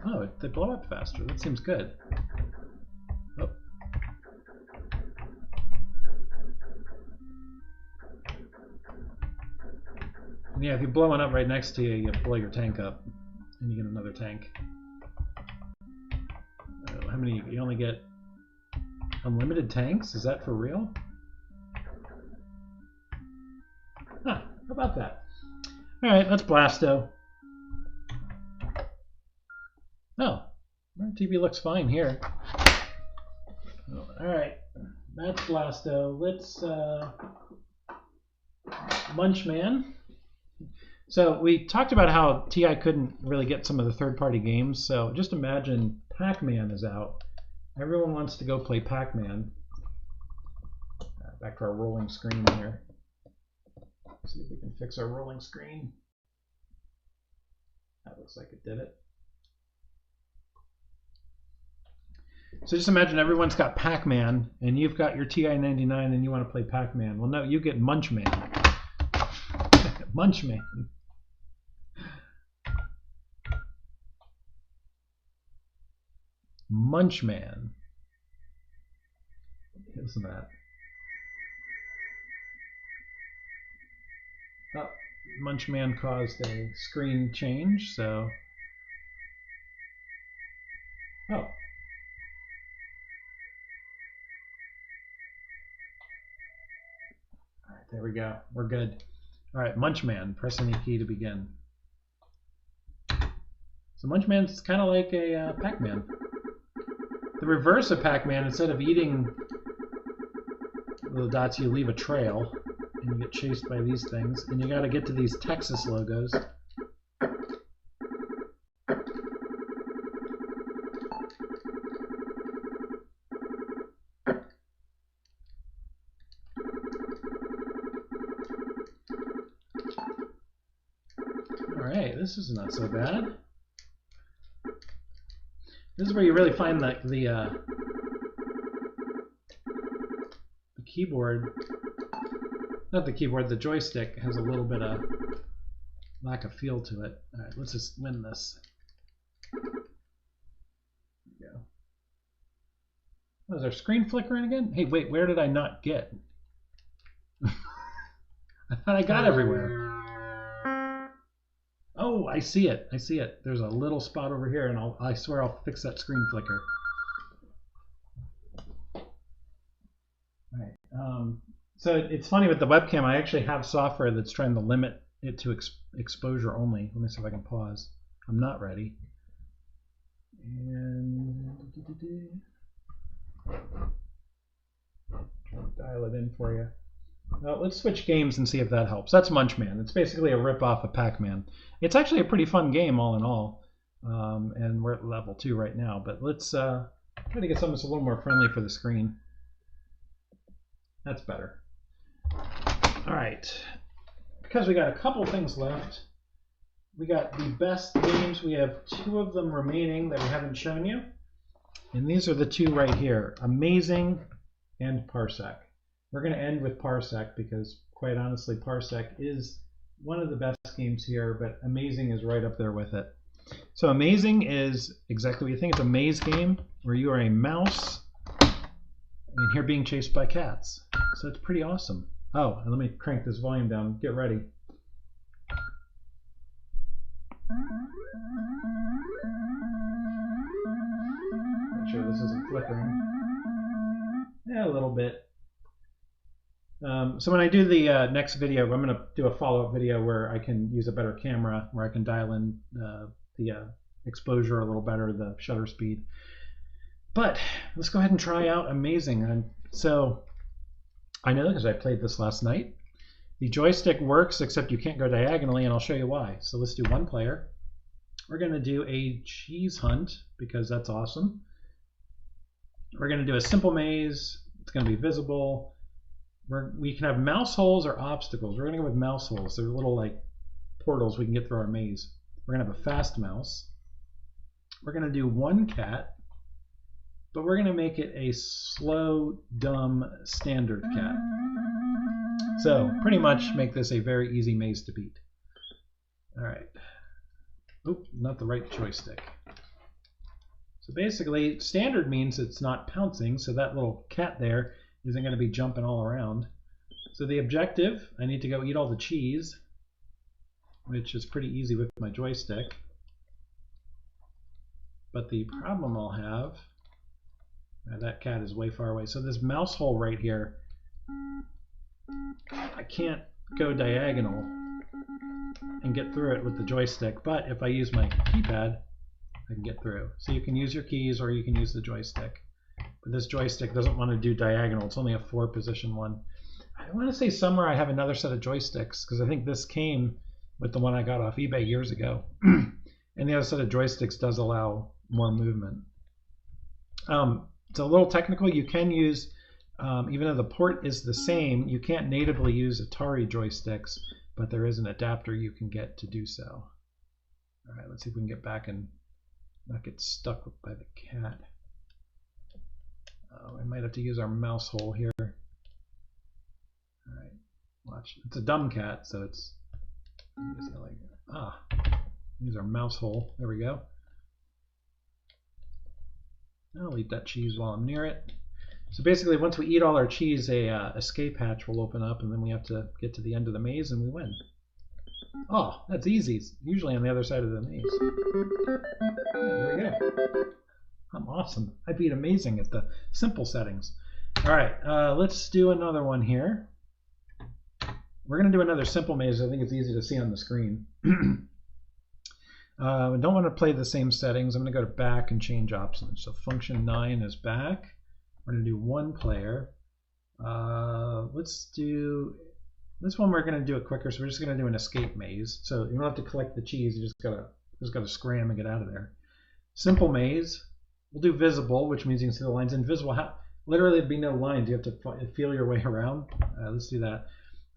oh, they blow up faster. That seems good. Oh. And yeah, if you blow one up right next to you, you blow your tank up, and you get another tank. How many? You only get unlimited tanks? Is that for real? Huh, how about that? Alright, let's blasto. Oh, our TV looks fine here. Alright, that's blasto. Let's Munchman. So we talked about how TI couldn't really get some of the third-party games, so just imagine Pac-Man is out. Everyone wants to go play Pac-Man. Back to our rolling screen here. See if we can fix our rolling screen. That looks like it did it. So just imagine everyone's got Pac-Man, and you've got your TI-99, and you want to play Pac-Man. Well, no, you get Munchman. Munchman. Munchman. Isn't that? Oh, Munchman caused a screen change, so. Oh. All right, there we go. We're good. All right, Munchman. Press any key to begin. So Munchman's kind of like a Pac-Man. The reverse of Pac-Man, instead of eating the dots, you leave a trail, and you get chased by these things, and you got to get to these Texas logos. All right, this is not so bad. This is where you really find the keyboard, not the keyboard, the joystick has a little bit of lack of feel to it. All right, let's just win this. There we go. Oh, is our screen flickering again? Hey, wait, where did I not get? I thought I got everywhere. Oh, I see it. I see it. There's a little spot over here, and I swear I'll fix that screen flicker. All right. So it's funny with the webcam. I actually have software that's trying to limit it to exposure only. Let me see if I can pause. I'm not ready. And try to dial it in for you. Let's switch games and see if that helps. That's Munchman. It's basically a rip-off of Pac-Man. It's actually a pretty fun game all in all. And we're at level 2 right now. But let's try to get something that's a little more friendly for the screen. That's better. All right. Because we got a couple things left, we got the best games. We have 2 of them remaining that we haven't shown you. And these are the 2 right here, Amazing and Parsec. We're going to end with Parsec because, quite honestly, Parsec is one of the best games here, but Amazing is right up there with it. So Amazing is exactly what you think. It's a maze game where you are a mouse and you're being chased by cats. So it's pretty awesome. Oh, and let me crank this volume down. Get ready. Make sure this isn't flickering. Yeah, a little bit. So when I do the next video, I'm going to do a follow-up video where I can use a better camera, where I can dial in the exposure a little better, the shutter speed. But let's go ahead and try out Amazing. And so I know because I played this last night. The joystick works, except you can't go diagonally, and I'll show you why. So let's do 1 player. We're going to do a cheese hunt because that's awesome. We're going to do a simple maze. It's going to be visible. We can have mouse holes or obstacles. We're going to go with mouse holes. They're little like portals we can get through our maze. We're going to have a fast mouse. We're going to do 1 cat, but we're going to make it a slow, dumb, standard cat. So pretty much make this a very easy maze to beat. All right. Oop, not the right joystick. So basically, standard means it's not pouncing, so that little cat there isn't going to be jumping all around. So the objective, I need to go eat all the cheese, which is pretty easy with my joystick. But the problem I'll have, that cat is way far away. So this mouse hole right here, I can't go diagonal and get through it with the joystick, but if I use my keypad, I can get through. So you can use your keys or you can use the joystick. But this joystick doesn't want to do diagonal. It's only a 4-position one. I want to say somewhere I have another set of joysticks because I think this came with the one I got off eBay years ago. And the other set of joysticks does allow more movement. It's a little technical. You can use, even though the port is the same, you can't natively use Atari joysticks, but there is an adapter you can get to do so. All right, let's see if we can get back and not get stuck by the cat. We might have to use our mouse hole here. All right, watch. It's a dumb cat, so it's use our mouse hole. There we go. I'll eat that cheese while I'm near it. So basically, once we eat all our cheese, a escape hatch will open up, and then we have to get to the end of the maze, and we win. Oh, that's easy. It's usually on the other side of the maze. Yeah, there we go. I'm awesome. I beat Amazing at the simple settings. All right, let's do another one here. We're going to do another simple maze. I think it's easy to see on the screen. I don't want to play the same settings. I'm going to go to back and change options. So function 9 is back. We're going to do 1 player. Let's do this one. We're going to do it quicker. So we're just going to do an escape maze. So you don't have to collect the cheese. You just gotta scram and get out of there. Simple maze. We'll do visible, which means you can see the lines. Invisible, literally there'd be no lines. You have to feel your way around. Let's do that.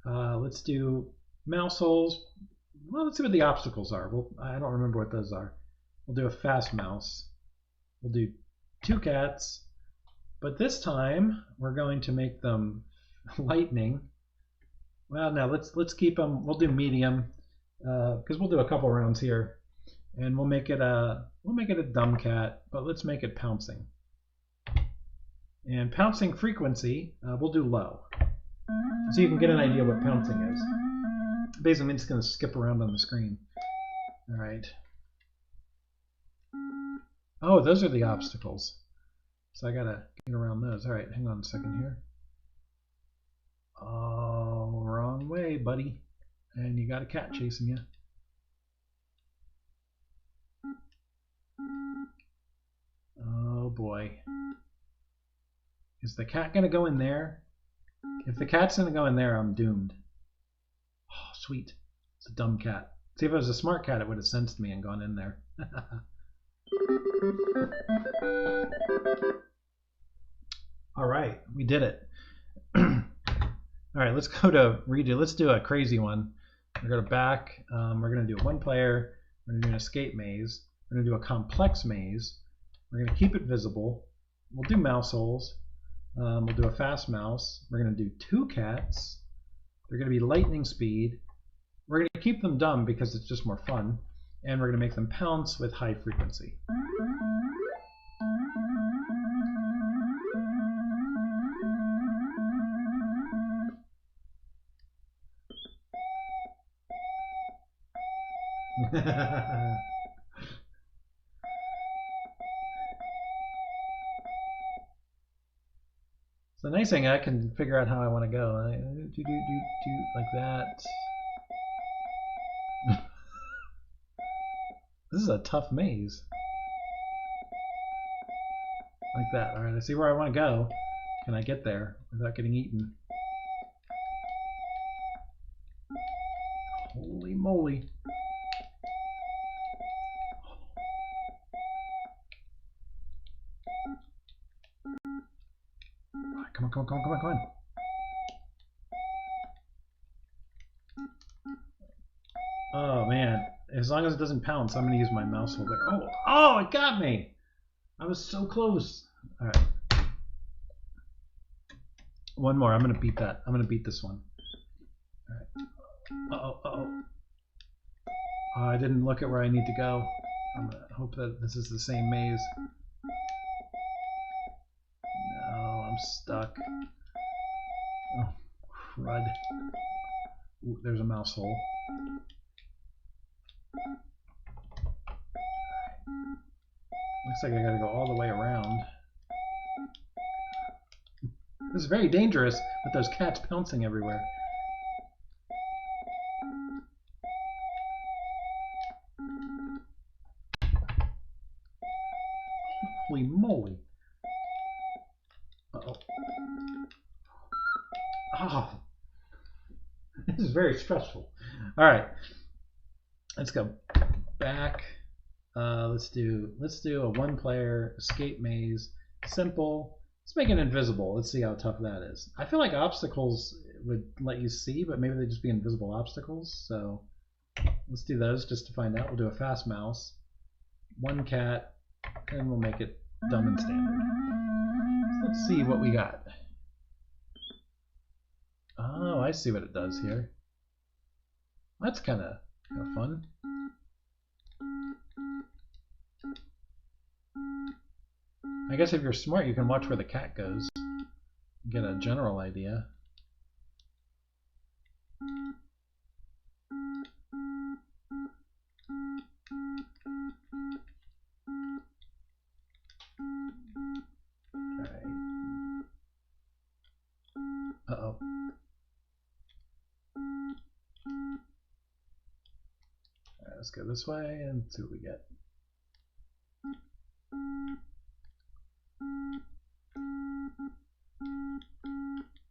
Let's do mouse holes. Well, let's see what the obstacles are. Well, I don't remember what those are. We'll do a fast mouse. We'll do 2 cats, but this time we're going to make them lightning. Well, no, let's keep them. We'll do medium because we'll do a couple rounds here, and we'll make it a dumb cat, but let's make it pouncing. And pouncing frequency, we'll do low, so you can get an idea what pouncing is. Basically, I'm just going to skip around on the screen. All right. Oh, those are the obstacles. So I got to get around those. All right, hang on a second here. Oh, wrong way, buddy. And you got a cat chasing you. Oh, boy. Is the cat going to go in there? If the cat's going to go in there, I'm doomed. Oh, sweet. It's a dumb cat. See, if it was a smart cat, it would have sensed me and gone in there. All right, we did it. All right, let's go to redo. Let's do a crazy one. We're going to back. We're going to do one player. We're going to do an escape maze. We're going to do a complex maze. We're going to keep it visible. We'll do mouse holes. We'll do a fast mouse. We're going to do 2 cats. They're going to be lightning speed. We're going to keep them dumb because it's just more fun. And we're going to make them pounce with high frequency. So the nice thing, I can figure out how I want to go. Like that. This is a tough maze. Like that. All right, I see where I want to go. Can I get there without getting eaten? Holy moly. Come on, come on, come on, come on, come on. Oh man, as long as it doesn't pounce, I'm gonna use my mouse holder. Oh, it got me! I was so close. All right. One more, I'm gonna beat that. I'm gonna beat this one. All right. Uh-oh. Oh, I didn't look at where I need to go. I'm gonna hope that this is the same maze. No, I'm stuck. Oh, crud. Ooh, there's a mouse hole. Looks like I gotta go all the way around. This is very dangerous with those cats pouncing everywhere. Holy moly. Uh-oh. Oh. This is very stressful. All right. Let's go back. Let's do a 1-player escape maze. Simple. Let's make it invisible. Let's see how tough that is. I feel like obstacles would let you see, but maybe they'd just be invisible obstacles. So let's do those just to find out. We'll do a fast mouse, 1 cat, and we'll make it dumb and standard. So let's see what we got. Oh, I see what it does here. That's kind of fun. I guess if you're smart, you can watch where the cat goes. Get a general idea. Alright. Uh-oh. Alright, let's go this way and see what we get.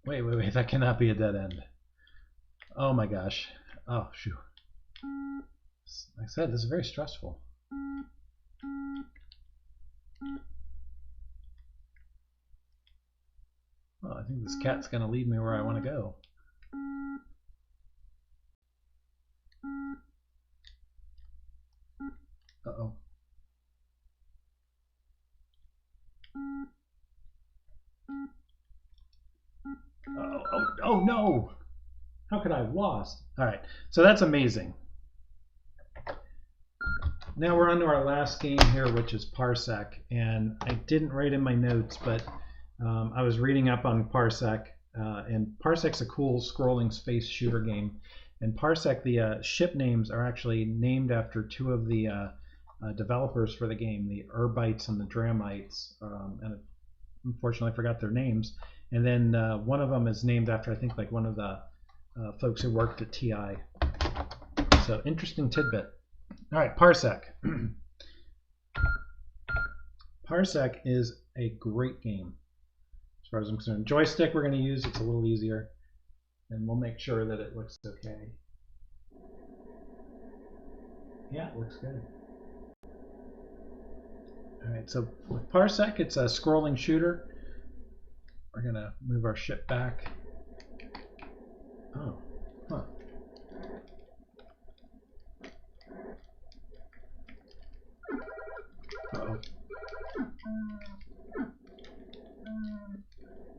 Wait, that cannot be a dead end. Oh my gosh. Oh, shoot. Like I said, this is very stressful. Oh, I think this cat's going to lead me where I want to go. Uh-oh. Oh no! How could I have lost? All right, so that's amazing. Now we're on to our last game here, which is Parsec. And I didn't write in my notes, but I was reading up on Parsec. And Parsec's a cool scrolling space shooter game. And Parsec, the ship names are actually named after 2 of the developers for the game, the Urbites and the Dramites. And unfortunately, I forgot their names. And then one of them is named after, I think, like one of the folks who worked at TI. So interesting tidbit. All right, Parsec. Parsec is a great game, as far as I'm concerned. Joystick we're going to use. It's a little easier. And we'll make sure that it looks okay. Yeah, it looks good. All right, so with Parsec, it's a scrolling shooter. We're going to move our ship back. Oh, huh. Uh-oh.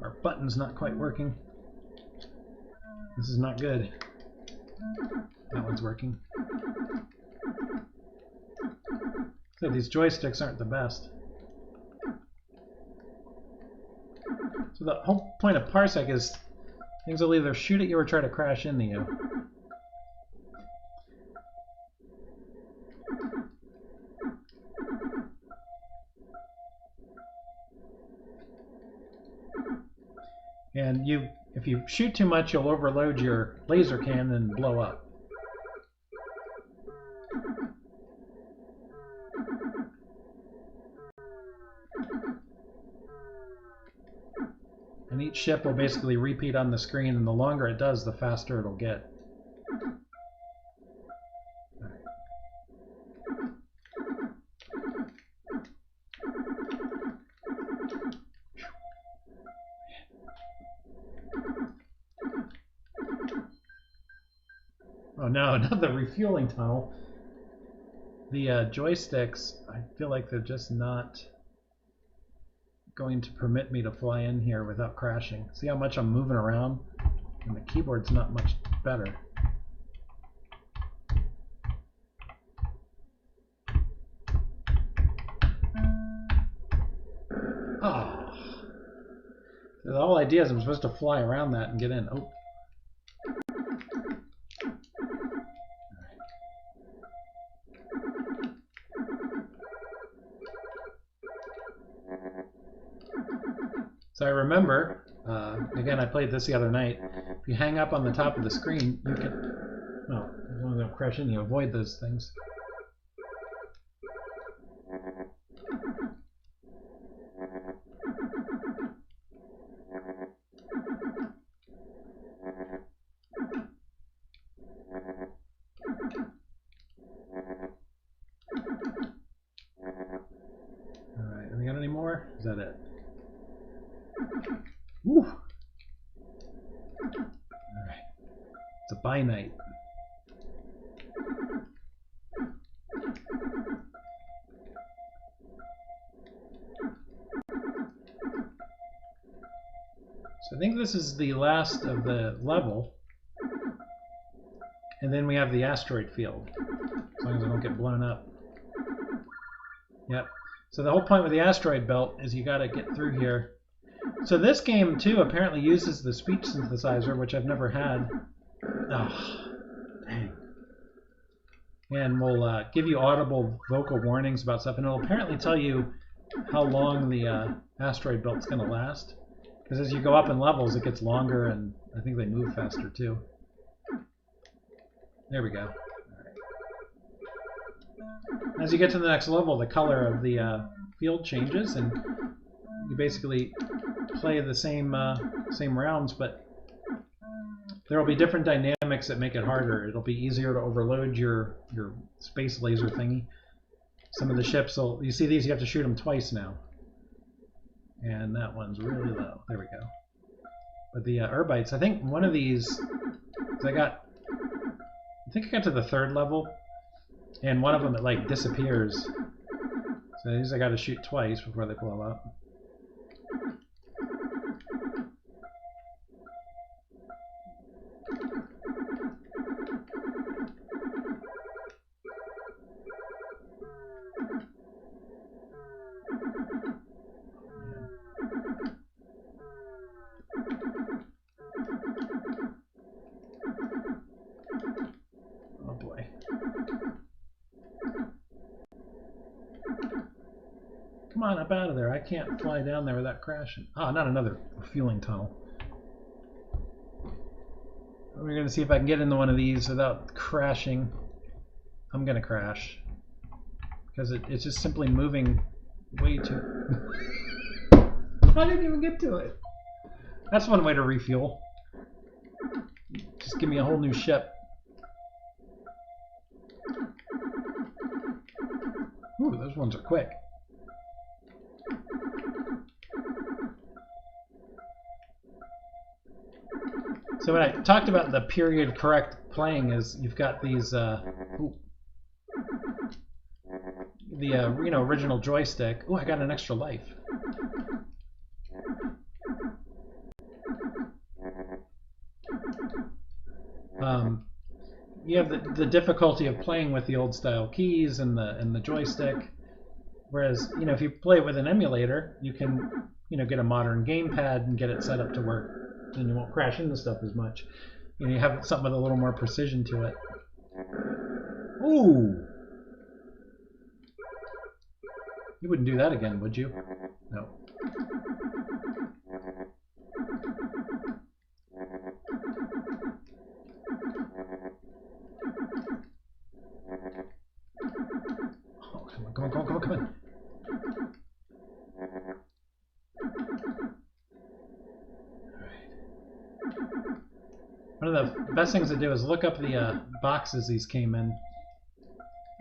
Our button's not quite working. This is not good. That one's working. So these joysticks aren't the best. So the whole point of Parsec is things will either shoot at you or try to crash into you. And if you shoot too much, you'll overload your laser cannon and blow up. And each ship will basically repeat on the screen, and the longer it does, the faster it'll get. Oh no, not the refueling tunnel. The joysticks, I feel like they're just not going to permit me to fly in here without crashing. See how much I'm moving around? And the keyboard's not much better. Ah. The whole idea is I'm supposed to fly around that and get in. Oh. So I remember, again, I played this the other night. If you hang up on the top of the screen, you can, well, as long as they don't crash in, you avoid those things. All right, have we got any more? Is that it? Woo. Alright. It's a by night. So I think this is the last of the level. And then we have the asteroid field. As long as I don't get blown up. Yep. So the whole point with the asteroid belt is you gotta get through here. So this game, too, apparently uses the speech synthesizer, which I've never had. Oh, dang. And will give you audible vocal warnings about stuff, and it'll apparently tell you how long the asteroid belt's going to last. Because as you go up in levels, it gets longer, and I think they move faster, too. There we go. All right. As you get to the next level, the color of the field changes, and you basically play the same rounds, but there will be different dynamics that make it harder. It'll be easier to overload your space laser thingy. Some of the ships will, you see these, you have to shoot them twice now. And that one's really low. There we go. But the Urbites, I think one of these, I think I got to the 3rd level, and one of them it like disappears. So these I got to shoot twice before they blow up. Oh boy. Come on, up out of there. I can't fly down there without crashing. Ah, not another refueling tunnel. We're going to see if I can get into one of these without crashing. I'm going to crash. Because it's just simply moving way too... I didn't even get to it. That's one way to refuel. Just give me a whole new ship. Ooh, those ones are quick. So when I talked about the period correct playing is you've got these original joystick. Oh, I got an extra life. You have the difficulty of playing with the old style keys and the joystick, whereas if you play with an emulator, you can get a modern gamepad and get it set up to work, and you won't crash into stuff as much. You have something with a little more precision to it. Ooh! You wouldn't do that again, would you? No. Oh, come on, come on, come on, come on, come on. One of the best things to do is look up the boxes these came in,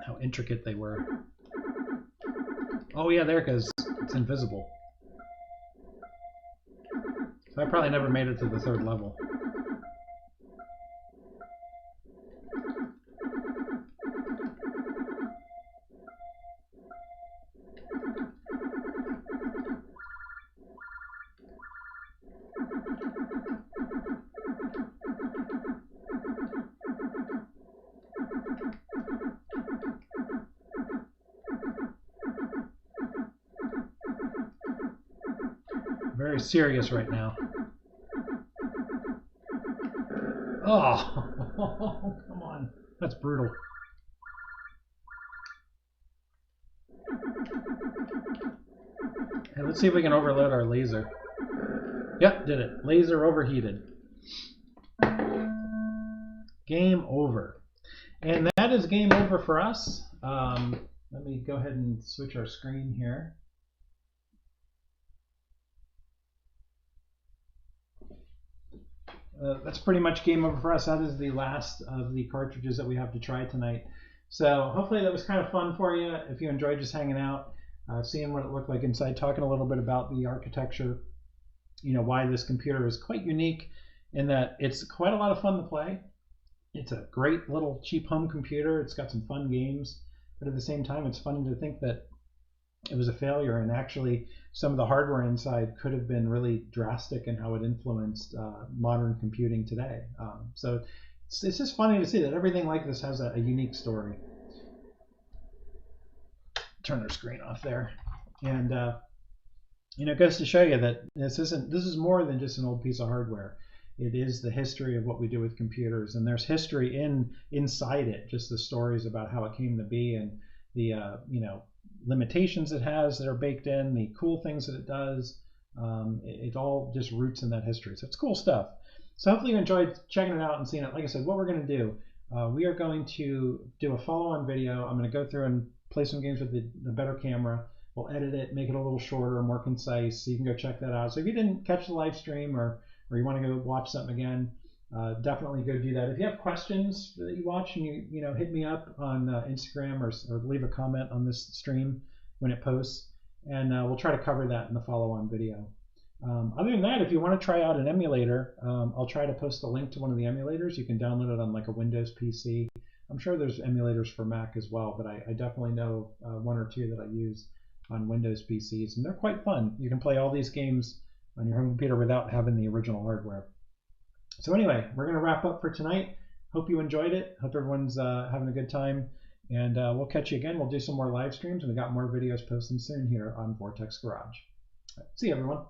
how intricate they were. Oh yeah, there it goes. It's invisible. So I probably never made it to the 3rd level. Very serious right now. Oh, come on. That's brutal. Okay, let's see if we can overload our laser. Yep, did it. Laser overheated. Game over. And that is game over for us. Let me go ahead and switch our screen here. That's pretty much game over for us. That is the last of the cartridges that we have to try tonight. So hopefully that was kind of fun for you. If you enjoyed just hanging out, seeing what it looked like inside, talking a little bit about the architecture, why this computer is quite unique in that it's quite a lot of fun to play. It's a great little cheap home computer. It's got some fun games, but at the same time, it's funny to think that it was a failure, and actually some of the hardware inside could have been really drastic in how it influenced modern computing today. So it's just funny to see that everything like this has a unique story. Turn our screen off there, and it goes to show you that this is more than just an old piece of hardware. It is the history of what we do with computers, and there's history inside it, just the stories about how it came to be, and the limitations it has that are baked in, the cool things that it does. It all just roots in that history. So it's cool stuff. So hopefully you enjoyed checking it out and seeing it. Like I said, what we're going to do, we are going to do a follow-on video. I'm going to go through and play some games with the better camera. We'll edit it, make it a little shorter, more concise, so you can go check that out. So if you didn't catch the live stream or you want to go watch something again, definitely go do that. If you have questions that you watch, and you hit me up on Instagram or leave a comment on this stream when it posts, and we'll try to cover that in the follow-on video. Other than that, if you want to try out an emulator, I'll try to post a link to one of the emulators. You can download it on like a Windows PC. I'm sure there's emulators for Mac as well, but I definitely know one or two that I use on Windows PCs, and they're quite fun. You can play all these games on your home computer without having the original hardware. So anyway, we're going to wrap up for tonight. Hope you enjoyed it. Hope everyone's having a good time. And we'll catch you again. We'll do some more live streams, and we got more videos posting soon here on Vortex Garage. See you, everyone.